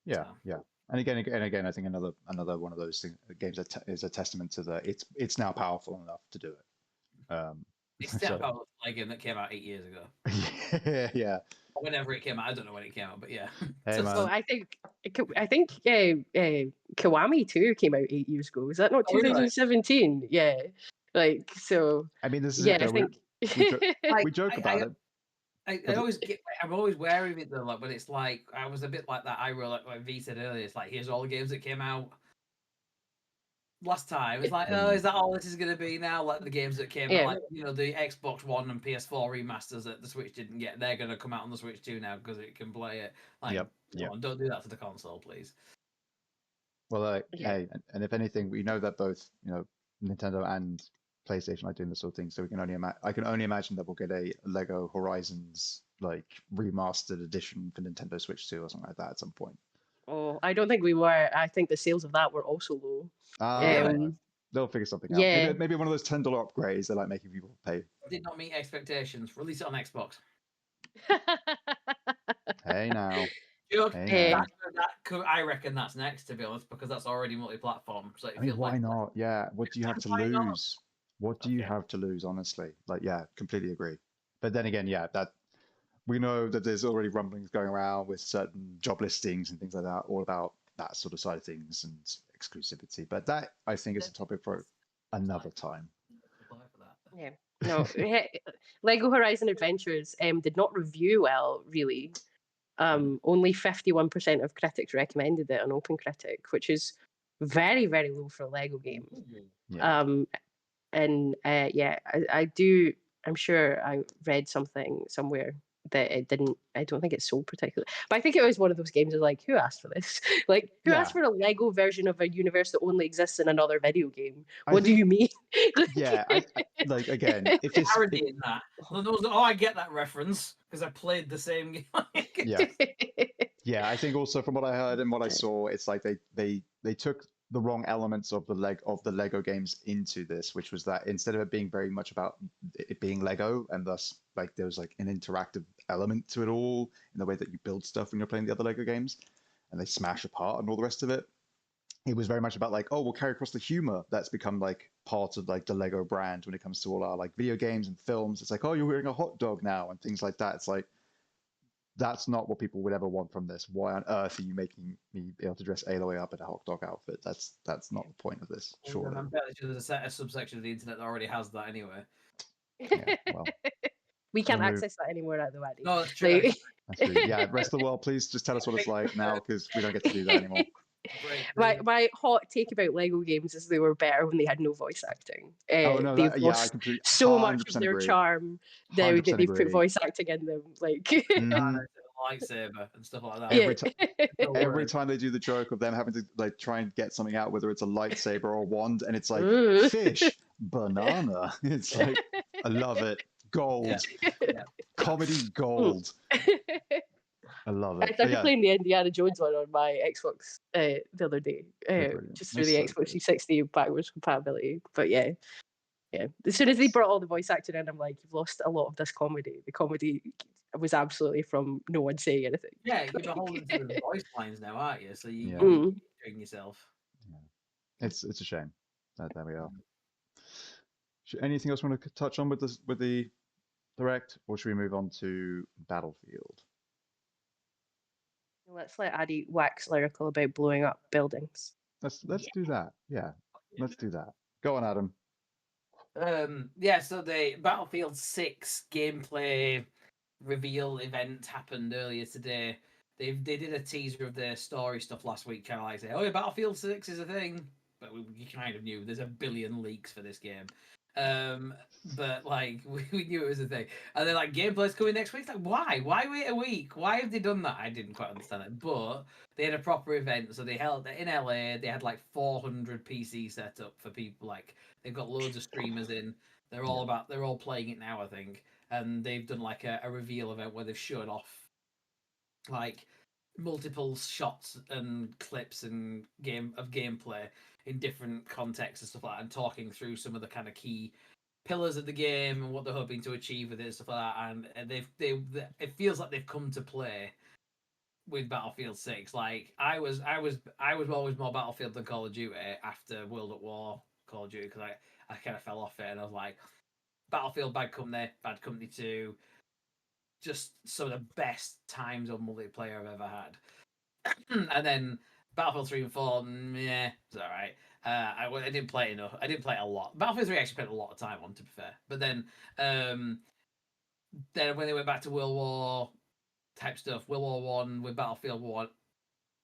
Yeah, yeah. And again, I think another one of those games that is a testament to it's now powerful enough to do it. It's still powerful play game that came out 8 years ago. Yeah. Whenever it came out, I don't know when it came out, but yeah. Hey, so I think Kiwami 2 came out 8 years ago. Was that not 2017? Really? Yeah. Like so. I mean, this is I think we joke about it. I'm always wary of it though. Like when it's like I was a bit like that. Like V said earlier. It's like here's all the games that came out last time. It's like, oh, is that all this is going to be now? Like the games that came out, like the Xbox One and PS4 remasters that the Switch didn't get, they're going to come out on the Switch too now because it can play it. Like, don't do that to the console, please. Well, hey, and if anything, we know that both Nintendo and PlayStation like doing this sort of thing. So we can only I can only imagine that we'll get a Lego Horizons like remastered edition for Nintendo Switch 2 or something like that at some point. Oh, I don't think we were. I think the sales of that were also low. Really? They'll figure something out. Yeah. Maybe one of those $10 upgrades they're like making people pay. Did not meet expectations. Release it on Xbox. Hey now. Joke. Hey now. I reckon that's next, to be honest, because that's already multi-platform. So it I mean, feels why like not? Yeah. What do you have to Why not? lose? What do you Okay. have to lose, honestly? Like, yeah, completely agree. But then again, yeah, that we know that there's already rumblings going around with certain job listings and things like that, all about that sort of side of things and exclusivity. But that, I think, is a topic for another time. Yeah. No, Lego Horizon Adventures did not review well, really. Only 51% of critics recommended it on OpenCritic, which is very, very low for a Lego game. Yeah. I do. I'm sure I read something somewhere that it didn't. I don't think it sold particularly, but I think it was one of those games of like, who asked for this? Like, who asked for a Lego version of a universe that only exists in another video game? What do you mean? Yeah, I like again. If it's parody in that, oh, I get that reference because I played the same game. yeah, yeah. I think also from what I heard and what I saw, it's like they took the wrong elements of the Lego games into this, which was that instead of it being very much about it being Lego, and thus like there was like an interactive element to it all in the way that you build stuff when you're playing the other Lego games, and they smash apart and all the rest of it. It was very much about like, oh, we'll carry across the humor that's become like part of like the Lego brand when it comes to all our like video games and films. It's like, oh, you're wearing a hot dog now and things like that. It's like that's not what people would ever want from this. Why on earth are you making me be able to dress Aloy up in a hot dog outfit? That's not the point of this, surely. I'm fairly sure there's a subsection of the internet that already has that anyway. Yeah, well, we can't access that anymore at the wedding. No, that's true. That's true. Yeah, rest of the world, please just tell us what it's like now because we don't get to do that anymore. My hot take about Lego games is they were better when they had no voice acting. Oh no, they've lost so much of their agree. charm now that they've put voice acting in them. Like lightsaber and stuff like that. Every time they do the joke of them having to like try and get something out, whether it's a lightsaber or a wand, and it's like fish, banana. It's like I love it. Gold, comedy gold. I love it. I started playing the Indiana Jones one on my Xbox the other day, just through the Xbox 360 backwards compatibility. But yeah. As soon as they brought all the voice acting in, I'm like, you've lost a lot of this comedy. The comedy was absolutely from no one saying anything. Yeah, you're beholden to the voice lines now, aren't you? So you're doing yourself. Yeah. It's a shame. There we are. Anything else you want to touch on with the Direct, or should we move on to Battlefield? Let's let Addy wax lyrical about blowing up buildings. Let's do that. Yeah, let's do that. Go on, Adam. So the Battlefield 6 gameplay reveal event happened earlier today. They did a teaser of the story stuff last week, kind of like say, oh, yeah, Battlefield 6 is a thing, but we kind of knew there's a billion leaks for this game. But like we knew it was a thing, and then like gameplay's coming next week. It's like, why wait a week? Why have they done that? I didn't quite understand it, but they had a proper event, so they held it in LA. They had like 400 PC set up for people. Like they've got loads of streamers in. They're all playing it now, I think, and they've done like a reveal event where they've showed off like multiple shots and clips and gameplay in different contexts and stuff like that, and talking through some of the kind of key pillars of the game and what they're hoping to achieve with it and stuff like that. And it feels like they've come to play with Battlefield 6. Like I was always more Battlefield than Call of Duty after World at War Call of Duty, because I kind of fell off it, and I was like, Battlefield, Bad Company 2, just some of the best times on multiplayer I've ever had. And then Battlefield 3 and 4, yeah, it's all right. I didn't play enough. I didn't play a lot. Battlefield 3 I actually spent a lot of time on, to be fair. But then when they went back to World War type stuff, World War 1 with Battlefield 1,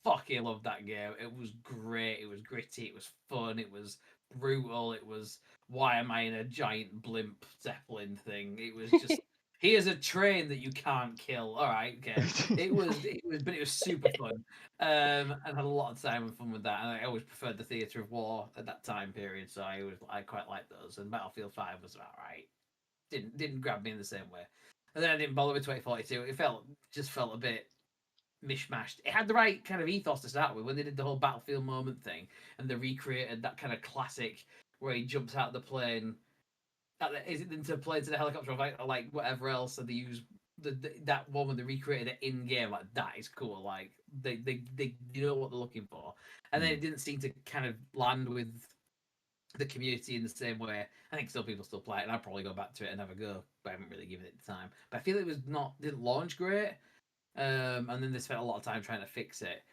fucking loved that game. It was great. It was gritty. It was fun. It was brutal. It was, why am I in a giant blimp Zeppelin thing? It was just here's a train that you can't kill. All right, okay. It was super fun. And had a lot of time and fun with that. And I always preferred the Theatre of War at that time period, so I quite liked those. And Battlefield 5 was all right. Didn't grab me in the same way. And then I didn't bother with 2042. It just felt a bit mishmashed. It had the right kind of ethos to start with when they did the whole battlefield moment thing, and they recreated that kind of classic where he jumps out of the plane. Is it into plane to the helicopter, or like whatever else? And they use that one when they recreated it in game. Like that is cool. Like they you know what they're looking for, and then it didn't seem to kind of land with the community in the same way. I think people still play it, and I'll probably go back to it and have a go. But I haven't really given it the time. But I feel it was didn't launch great. And then they spent a lot of time trying to fix it.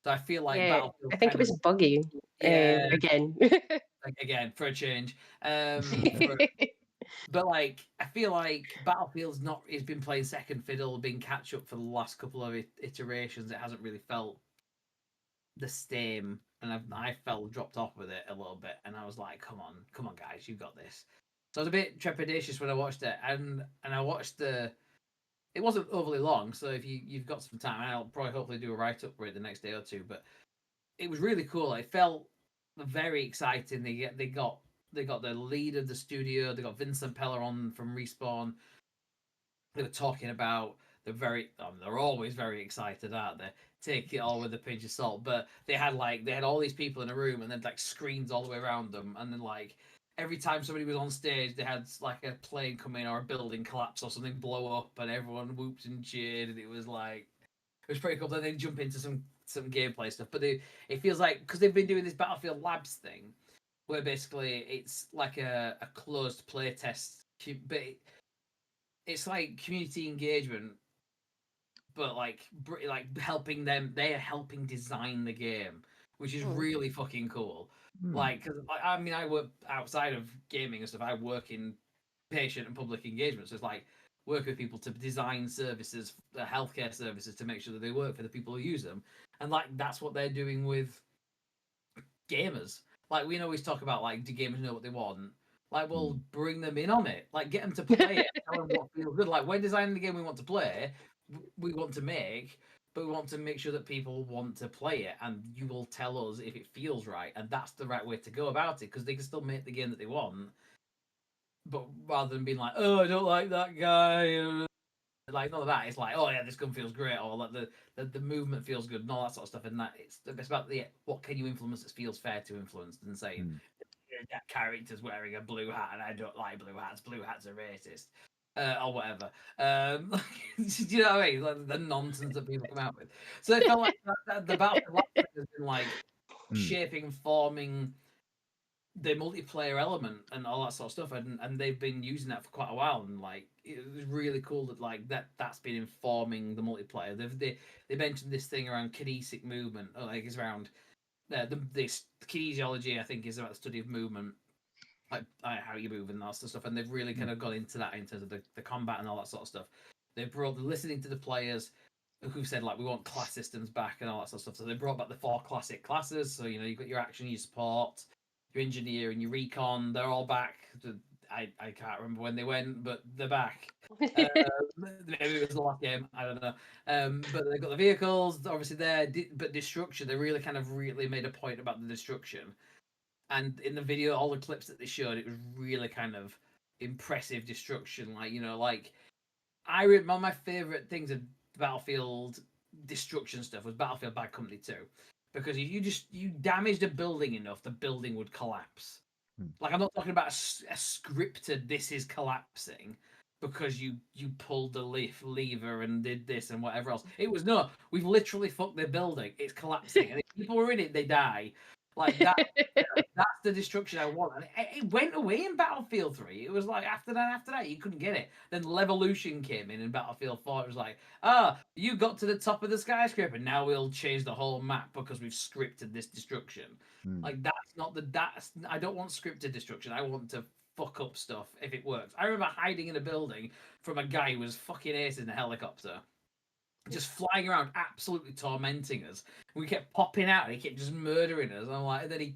So I feel like Yeah, Battlefield I think it was buggy. Again. like, again for a change. But like I feel like Battlefield's it's been playing second fiddle, been catch up for the last couple of iterations. It hasn't really felt the same, and I felt dropped off with it a little bit. And I was like, come on guys, you got this. So I was a bit trepidatious when I watched it, and I watched it wasn't overly long, so if you've got some time, I'll probably hopefully do a write-up for it the next day or two. But it was really cool. It felt very exciting. They got the lead of the studio. They got Vincent Pellerin from Respawn. They were talking about they're always very excited, aren't they? Take it all with a pinch of salt. But they had all these people in a room, and then like screens all the way around them, and then like every time somebody was on stage, they had like a plane come in or a building collapse or something blow up, and everyone whooped and cheered, and it was pretty cool. Then they jump into some gameplay stuff, but it feels like because they've been doing this Battlefield Labs thing, where basically it's like a closed play test, but it's like community engagement, but like helping them. They are helping design the game, which is really fucking cool. Like, because I mean, I work outside of gaming and stuff. I work in patient and public engagement, so it's like work with people to design services, healthcare services, to make sure that they work for the people who use them. And like that's what they're doing with gamers. Like we always talk about like, do gamers know what they want? Like, we'll bring them in on it. Like, get them to play it. Tell them what feels good. Like, we're designing the game we want to play, we want to make, but we want to make sure that people want to play it, and you will tell us if it feels right, and that's the right way to go about it, because they can still make the game that they want, but rather than being like, oh, I don't like that guy, like none of that. It's like, oh yeah, this gun feels great, or like the movement feels good, and all that sort of stuff. And that it's about what can you influence that feels fair to influence, than saying that character's wearing a blue hat and I don't like blue hats. Blue hats are racist, or whatever. Do you know what I mean? Like the nonsense that people come out with. So it felt like the Battlefield has been like shaping and forming the multiplayer element and all that sort of stuff, and they've been using that for quite a while, and like it was really cool that like that's been informing the multiplayer. They mentioned this thing around kinesic movement, or like it's around this kinesiology. I think is about the study of movement, like how you move and all that sort of stuff, and they've really kind of gone into that in terms of the combat and all that sort of stuff. They brought listening to the players who said like we want class systems back and all that sort of stuff. So they brought back the 4 classic classes. So you know you've got your action, your support, your engineer, and your recon. They're all back. I can't remember when they went, but they're back. Maybe it was the last game. I don't know. But they've got the vehicles, obviously there. But destruction, they really made a point about the destruction. And in the video, all the clips that they showed, it was really kind of impressive destruction. Like, you know, like one of my favorite things of Battlefield destruction stuff was Battlefield Bad Company 2, because if you damaged a building enough, the building would collapse. Like, I'm not talking about a scripted "this is collapsing" because you pulled the lever and did this and whatever else. It was no, we've literally fucked the building. It's collapsing, and if people were in it, they die. Like that. That's the destruction I want. And it went away in Battlefield 3. It was like after that, you couldn't get it. Then Levolution came in Battlefield 4. It was like, you got to the top of the skyscraper. Now we'll change the whole map because we've scripted this destruction. Like I don't want scripted destruction. I want to fuck up stuff if it works. I remember hiding in a building from a guy who was fucking ace in a helicopter. just flying around, absolutely tormenting us. We kept popping out, and he kept just murdering us. And I'm like, and then he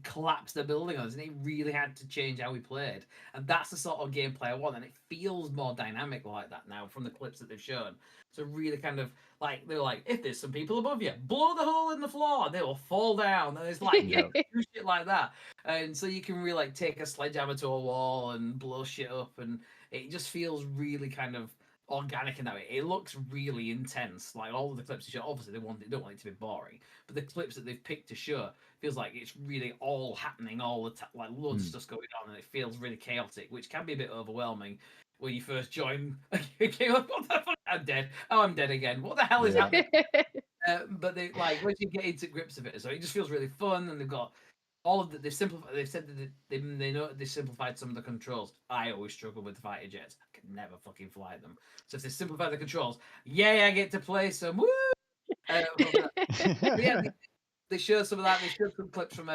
collapsed the building on us, and he really had to change how we played. And that's the sort of gameplay I want, and it feels more dynamic like that now from the clips that they've shown. So really kind of like they're like, if there's some people above you, blow the hole in the floor, and they will fall down. And it's like Yeah. do shit like that, and so you can really like take a sledgehammer to a wall and blow shit up, and it just feels really kind of organic in that way. It looks really intense. Like all of the clips they show, obviously they don't want it to be boring, but the clips that they've picked to show feels like it's really all happening all the time, like loads of stuff's going on, and it feels really chaotic, which can be a bit overwhelming when you first join a game. Like, what the fuck? I'm dead. Oh, I'm dead again. What the hell is happening? But they like once you get into grips of it, so it just feels really fun, and they've got all of the they've simplified. They've said that they know they simplified some of the controls. I always struggle with fighter jets. I can never fucking fly them. So if they simplify the controls, yay! I get to play some. Woo! Yeah, they showed some of that. They showed some clips from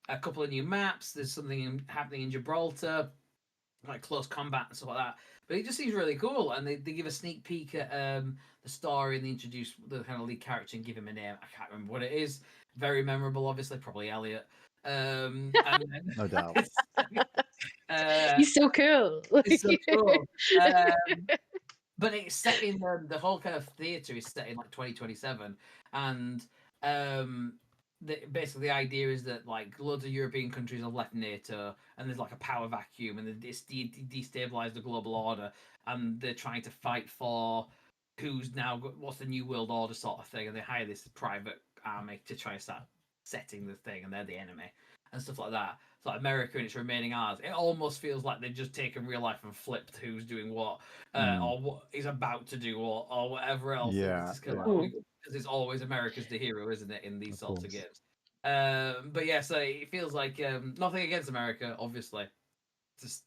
a couple of new maps. There's something happening in Gibraltar, like close combat and stuff like that. But it just seems really cool, and they give a sneak peek at the story, and they introduce the kind of lead character and give him a name. I can't remember what it is. Very memorable, obviously, probably Elliot. And No doubt. He's so cool. It's so cool. But it's set in the whole kind of theatre is set in like 2027, and basically the idea is that like loads of European countries have left NATO, and there's like a power vacuum, and it's destabilized the global order, and they're trying to fight for who's now what's the new world order sort of thing, and they hire this private army to try and start setting the thing, and they're the enemy and stuff like that. It's like America and its remaining hours. It almost feels like they've just taken real life and flipped who's doing what, or what is about to do, or whatever else. Yeah, It's kind of like, because it's always America's the hero, isn't it, in these sorts of games? But yeah, so it feels like nothing against America, obviously. Just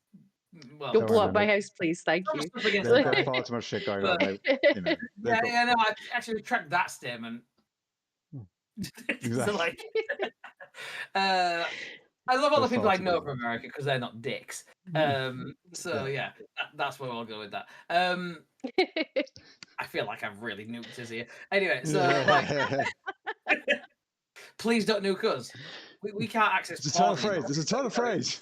well, Don't blow up my house, please. Thank you. They've got far too much shit going on. You know, yeah, no, I actually retract that statement. Exactly. So like, I love all the people I know from America because they're not dicks. So yeah, that's where I'll go with that. I feel like I've really nuked us here. Anyway, so like, please don't nuke us. We can't access. It's a turn of phrase. It's a turn of phrase.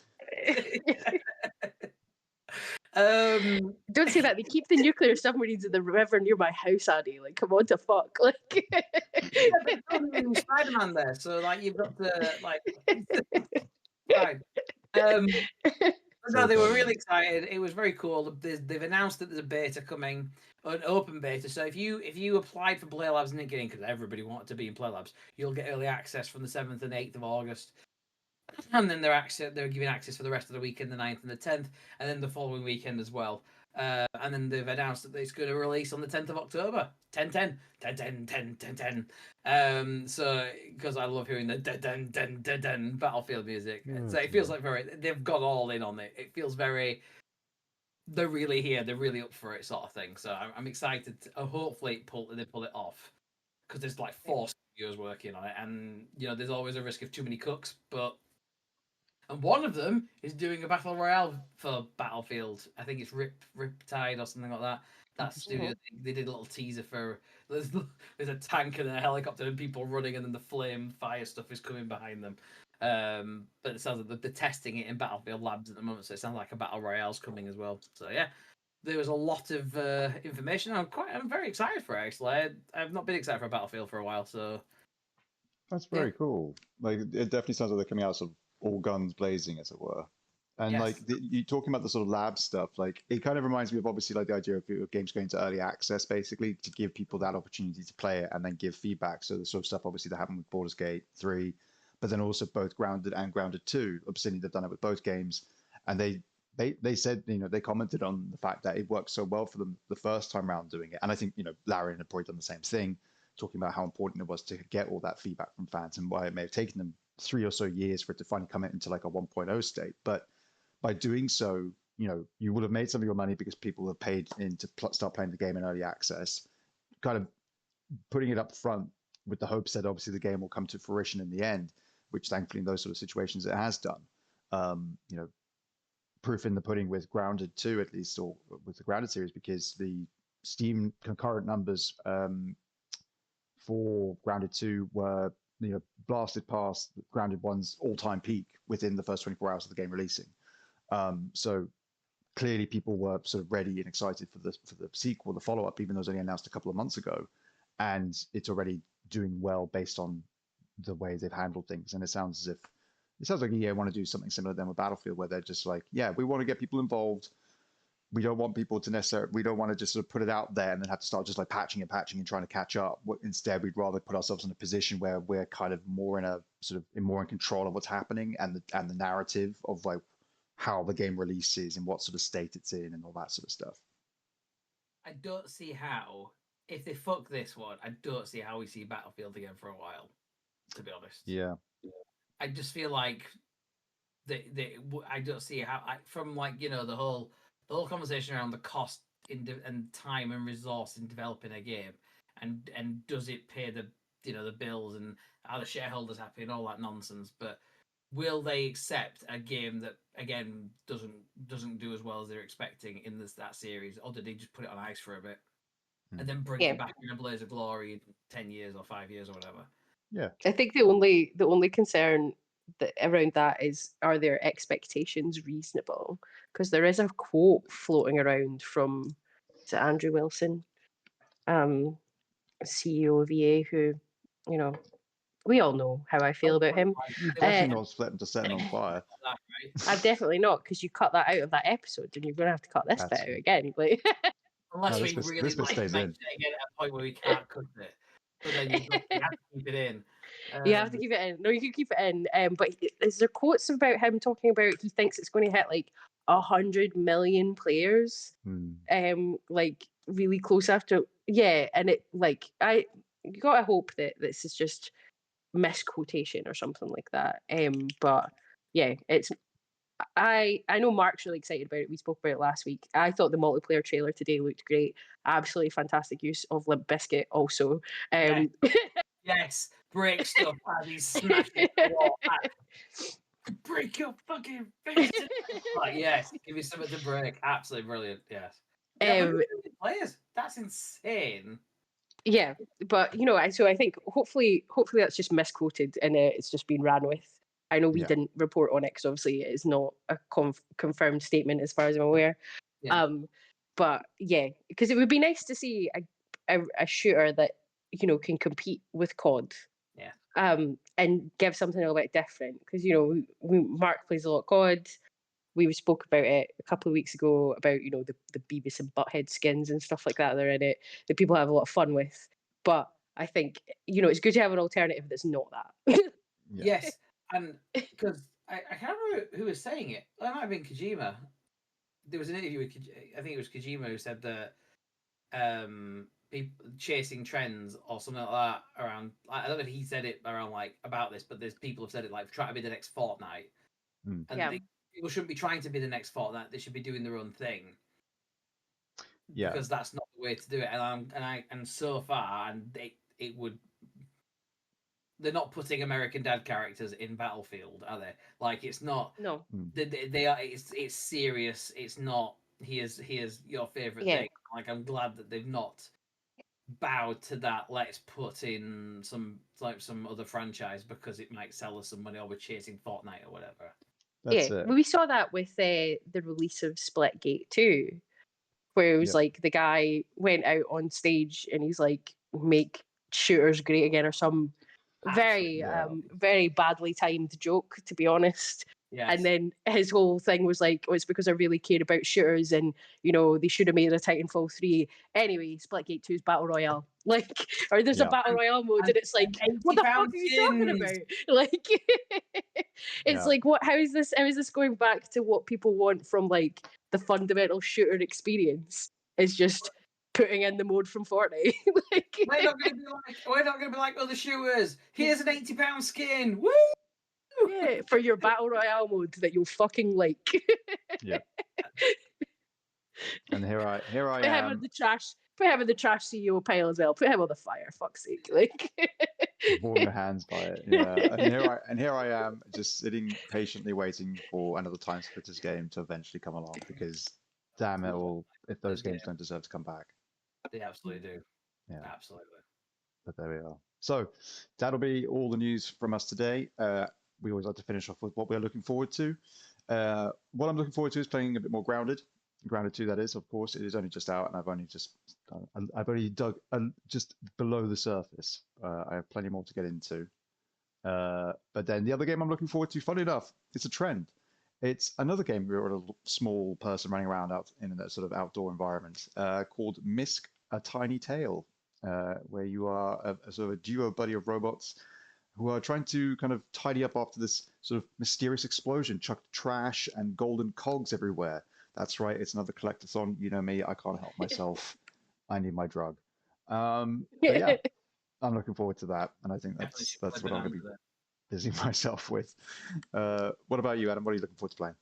Don't say that. They keep the nuclear submarines in the river near my house, Annie. Like, come on to fuck. Like, Spider-Man there, so like you've got to like. Fine. No, they were really excited. It was very cool. They've announced that there's a beta coming, an open beta. So if you applied for Play Labs and didn't get in because everybody wanted to be in Play Labs, you'll get early access from the 7th and 8th of August. And then they're giving access for the rest of the weekend, the 9th and the 10th, and then the following weekend as well. And then they've announced that it's going to release on the 10th of October. 10-10. 10-10, 10-10, 10-10. So, because I love hearing the den Battlefield music. So it feels like they've gone all in on it. It feels very, they're really here, they're really up for it sort of thing. So I'm excited. Hopefully they pull it off. Because there's like 4 studios working on it. And, you know, there's always a risk of too many cooks. And one of them is doing a battle royale for Battlefield. I think it's Riptide or something like that. That studio, they did a little teaser for there's a tank and a helicopter and people running, and then the flame fire stuff is coming behind them. But it sounds like they're testing it in Battlefield Labs at the moment, so it sounds like a battle royale's coming as well. So yeah, there was a lot of information. I'm very excited for it, actually. I've not been excited for Battlefield for a while, so that's very cool. Like it definitely sounds like they're coming out sort of all guns blazing, as it were. And Yes. like you talking about the sort of lab stuff, like it kind of reminds me of obviously like the idea of games going to early access, basically to give people that opportunity to play it and then give feedback. So the sort of stuff obviously that happened with Baldur's Gate 3, but then also both Grounded and Grounded 2. Obsidian have done it with both games, and they said, you know, they commented on the fact that it worked so well for them the first time around doing it. And I think, you know, Larian had probably done the same thing, talking about how important it was to get all that feedback from fans and why it may have taken them 3 or so years for it to finally come into like a 1.0 state. But by doing so, you know, you would have made some of your money because people have paid in to start playing the game in early access, kind of putting it up front with the hopes that obviously the game will come to fruition in the end, which thankfully in those sort of situations it has done. You know, proof in the pudding with Grounded 2 at least, or with the Grounded series, because the Steam concurrent numbers for Grounded 2 were blasted past Grounded 1's all-time peak within the first 24 hours of the game releasing. So clearly people were sort of ready and excited for the sequel, the follow-up, even though it was only announced a couple of months ago, and it's already doing well based on the way they've handled things. And it sounds like EA want to do something similar then with Battlefield, where they're just like, yeah, we want to get people involved. We don't want people to we don't want to just sort of put it out there and then have to start just like patching and trying to catch up. Instead, we'd rather put ourselves in a position where we're kind of more in control of what's happening and the narrative of like how the game releases and what sort of state it's in and all that sort of stuff. I don't see how, if they fuck this one, I don't see how we see Battlefield again for a while, to be honest. Yeah. I just feel like I don't see how, from like, the whole conversation around the cost and time and resource in developing a game, and does it pay the the bills, and are the shareholders happy and all that nonsense, but will they accept a game that again doesn't do as well as they're expecting in that series, or did they just put it on ice for a bit and then bring it back in a blaze of glory in 10 years or 5 years or whatever? Yeah, I think the only concern around that is, are their expectations reasonable? Because there is a quote floating around from Andrew Wilson, CEO of EA, who, we all know how I feel about him. You've definitely not split him to setting on fire. I've definitely not, because you cut that out of that episode, and you're going to have to cut this bit out again. Like, unless we really like it at a point where we can't cut it, but then you have to keep it in. You have to keep it in. No, you can keep it in. But is there quotes about him talking about he thinks it's going to hit like 100 million players? Like really close after. Yeah, and it like you gotta hope that this is just misquotation or something like that. But yeah, it's. I know Mark's really excited about it. We spoke about it last week. I thought the multiplayer trailer today looked great. Absolutely fantastic use of Limp Bizkit also. Yes, break stuff as he's smashing the wall. Break your fucking face. Like, yes, give me something to break. Absolutely brilliant. Yes. Players. That's insane. Yeah, but so I think hopefully that's just misquoted and it's just been ran with. I know we didn't report on it because obviously it is not a confirmed statement as far as I'm aware. Yeah. But yeah, because it would be nice to see a shooter that can compete with COD. Yeah. And give something a little bit different, because Mark plays a lot of COD. We spoke about it a couple of weeks ago about the Beavis and Butthead skins and stuff like that are in it that people have a lot of fun with. But I think it's good to have an alternative that's not that. Yes, and because I can't remember who was saying it. It might have been Kojima. There was an interview with I think it was Kojima who said that people chasing trends or something like that around. I don't know if he said it around like about this, but there's people have said it like try to be the next Fortnite, and people shouldn't be trying to be the next Fortnite. They should be doing their own thing. Yeah, because that's not the way to do it. And so far, and it would. They're not putting American Dad characters in Battlefield, are they? Like, it's not. No. They are. It's serious. It's not. Here's your favorite thing. Like, I'm glad that they've not bowed to that. Let's put in some other franchise because it might sell us some money, or we're chasing Fortnite or whatever. That's it. We saw that with the release of Splitgate 2, where it was like the guy went out on stage and he's like, make shooters great again, or some very badly timed joke, to be honest. Yes. And then his whole thing was like, it's because I really care about shooters, and they should have made a Titanfall 3. Anyway, Splitgate 2's Battle Royale. Like, or there's a Battle Royale mode, and it's like, what the fuck are you talking about? Like, it's like, how is this going back to what people want from like the fundamental shooter experience? It's just putting in the mode from Fortnite. Like, we're not gonna be like other shooters. Here's an £80 skin. Woo! Yeah, for your Battle Royale mode that you'll fucking like. Yeah. And here I Put am. him in the trash. Put him in the trash CEO pile as well. Put him on the fire. Fuck's sake! Like, warm your hands by it. Yeah. And here I am, just sitting patiently waiting for another Time Splitters game to eventually come along, because damn it all, if those games don't deserve to come back. They absolutely do. Yeah. Absolutely. But there we are. So that'll be all the news from us today. We always like to finish off with what we're looking forward to. What I'm looking forward to is playing a bit more Grounded. Grounded 2, that is, of course. It is only just out, and I've only dug just below the surface. I have plenty more to get into. But then the other game I'm looking forward to, funny enough, it's a trend. It's another game where you're a small person running around out in a sort of outdoor environment called Misk: A Tiny Tale, where you are a sort of a duo buddy of robots who are trying to kind of tidy up after this sort of mysterious explosion, chucked trash and golden cogs everywhere. That's right, it's another collectathon. You know me, I can't help myself. I need my drug. But yeah, I'm looking forward to that, and I think that's what I'm going to be busy myself with. What about you, Adam? What are you looking forward to playing?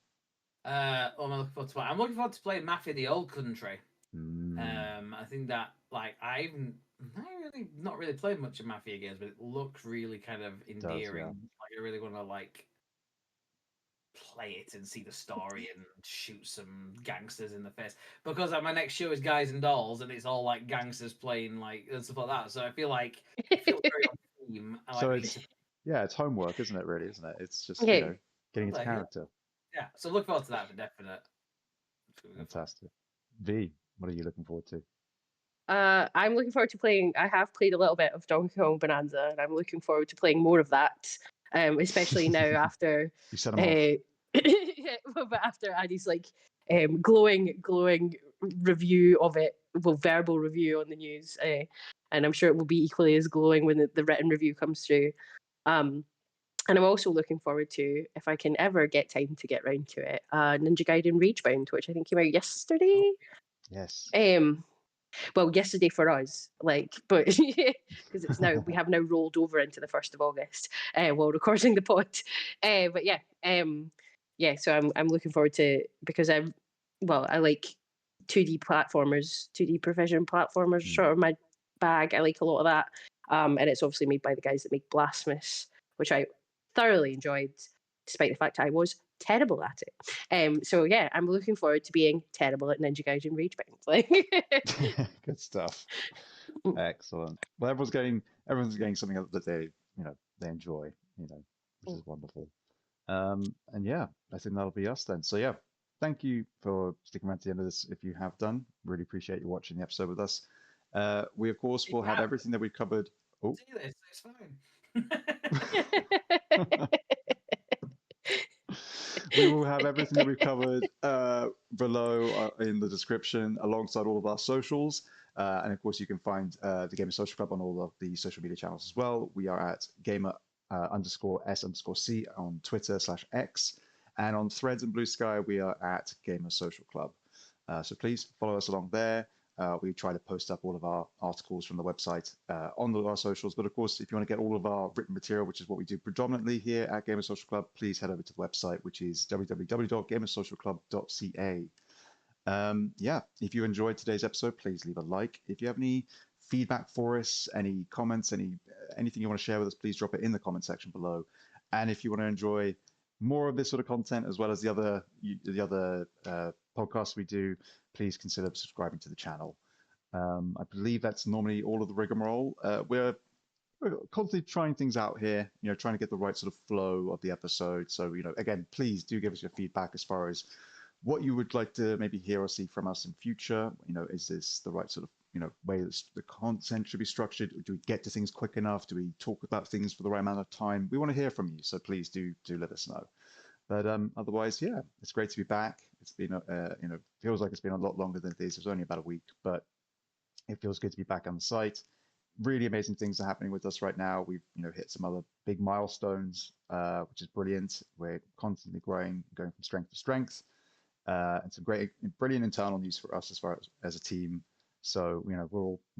What am I looking forward to playing? I'm looking forward to playing Mafia: The Old Country. I think that I've not really played much of Mafia games, but it looks really kind of endearing. Like I really want to play it and see the story and shoot some gangsters in the face, because my next show is Guys and Dolls, and it's all like gangsters playing and stuff like that. So I feel like it feels very on theme. It's homework, isn't it? Really, isn't it? It's just Okay. getting into character. Yeah, so look forward to that for definite. Fantastic. V, what are you looking forward to? I'm looking forward to playing. I have played a little bit of Donkey Kong Bananza, and I'm looking forward to playing more of that. Especially now after you set him off. but after Addy's glowing review of it, well, verbal review on the news, and I'm sure it will be equally as glowing when the written review comes through. And I'm also looking forward to, if I can ever get time to get round to it, Ninja Gaiden Ragebound, which I think came out yesterday. Yes. Well, yesterday for us, but because it's now we have now rolled over into the 1st of August while recording the pod. But yeah. So I'm looking forward to, because I like 2D platformers, 2D provision platformers, sort of my bag. I like a lot of that, and it's obviously made by the guys that make Blasphemous, which I thoroughly enjoyed, despite the fact I was terrible at it. So yeah, I'm looking forward to being terrible at Ninja Gaiden Ragebound. Good stuff. Excellent. Well, everyone's getting something that they enjoy, which is wonderful. And yeah, I think that'll be us then. So yeah, thank you for sticking around to the end of this. If you have done, really appreciate you watching the episode with us. We of course will have everything that we've covered. Oh, it's fine. We will have everything that we've covered below in the description, alongside all of our socials. And of course, you can find the Gamer Social Club on all of the social media channels as well. We are at gamer_s_c on Twitter/X. And on Threads and Blue Sky, we are at Gamer Social Club. So please follow us along there. We try to post up all of our articles from the website on our socials. But of course, if you want to get all of our written material, which is what we do predominantly here at Gamer Social Club, please head over to the website, which is www.gamersocialclub.ca. Yeah, if you enjoyed today's episode, please leave a like. If you have any feedback for us, any comments, anything you want to share with us, please drop it in the comment section below. And if you want to enjoy more of this sort of content, as well as the other podcasts we do, please consider subscribing to the channel. I believe that's normally all of the rigmarole. We're constantly trying things out here, trying to get the right sort of flow of the episode. So, again, please do give us your feedback as far as what you would like to maybe hear or see from us in future. Is this the right sort of way that the content should be structured? Do we get to things quick enough? Do we talk about things for the right amount of time? We want to hear from you, so please do let us know. But otherwise, yeah, it's great to be back. It's been feels like it's been a lot longer than it is. It was only about a week, but it feels good to be back on the site. Really amazing things are happening with us right now. We've hit some other big milestones, which is brilliant. We're constantly growing, going from strength to strength, and some brilliant internal news for us as far as a team. So we're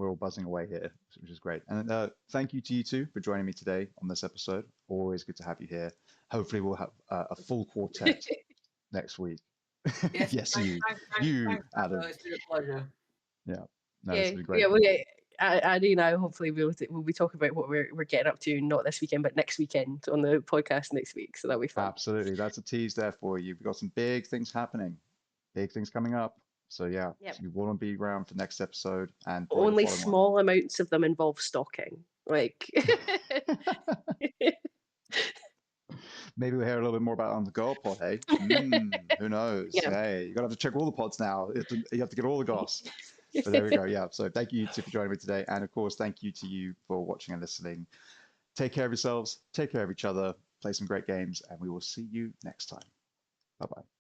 all buzzing away here, which is great. And thank you to you two for joining me today on this episode. Always good to have you here. Hopefully we'll have a full quartet next week. Yes, you, Adam. It's been a pleasure. Yeah, no, it's been great. Yeah, Addy and I hopefully we'll be talking about what we're getting up to, not this weekend, but next weekend on the podcast next week. So that'll be fun. Absolutely, that's a tease there for you. We've got some big things happening, big things coming up. So yeah, Yep. if you want to be around for next episode and probably the Only following small amounts of them involve stalking. Like, one. Maybe we'll hear a little bit more about it on the Girl Pod, hey? Who knows? yeah. Hey, you're going to have to check all the pods now. You have to get all the goss. But there we go. Yeah. So thank you for joining me today. And of course, thank you to you for watching and listening. Take care of yourselves. Take care of each other. Play some great games. And we will see you next time. Bye-bye.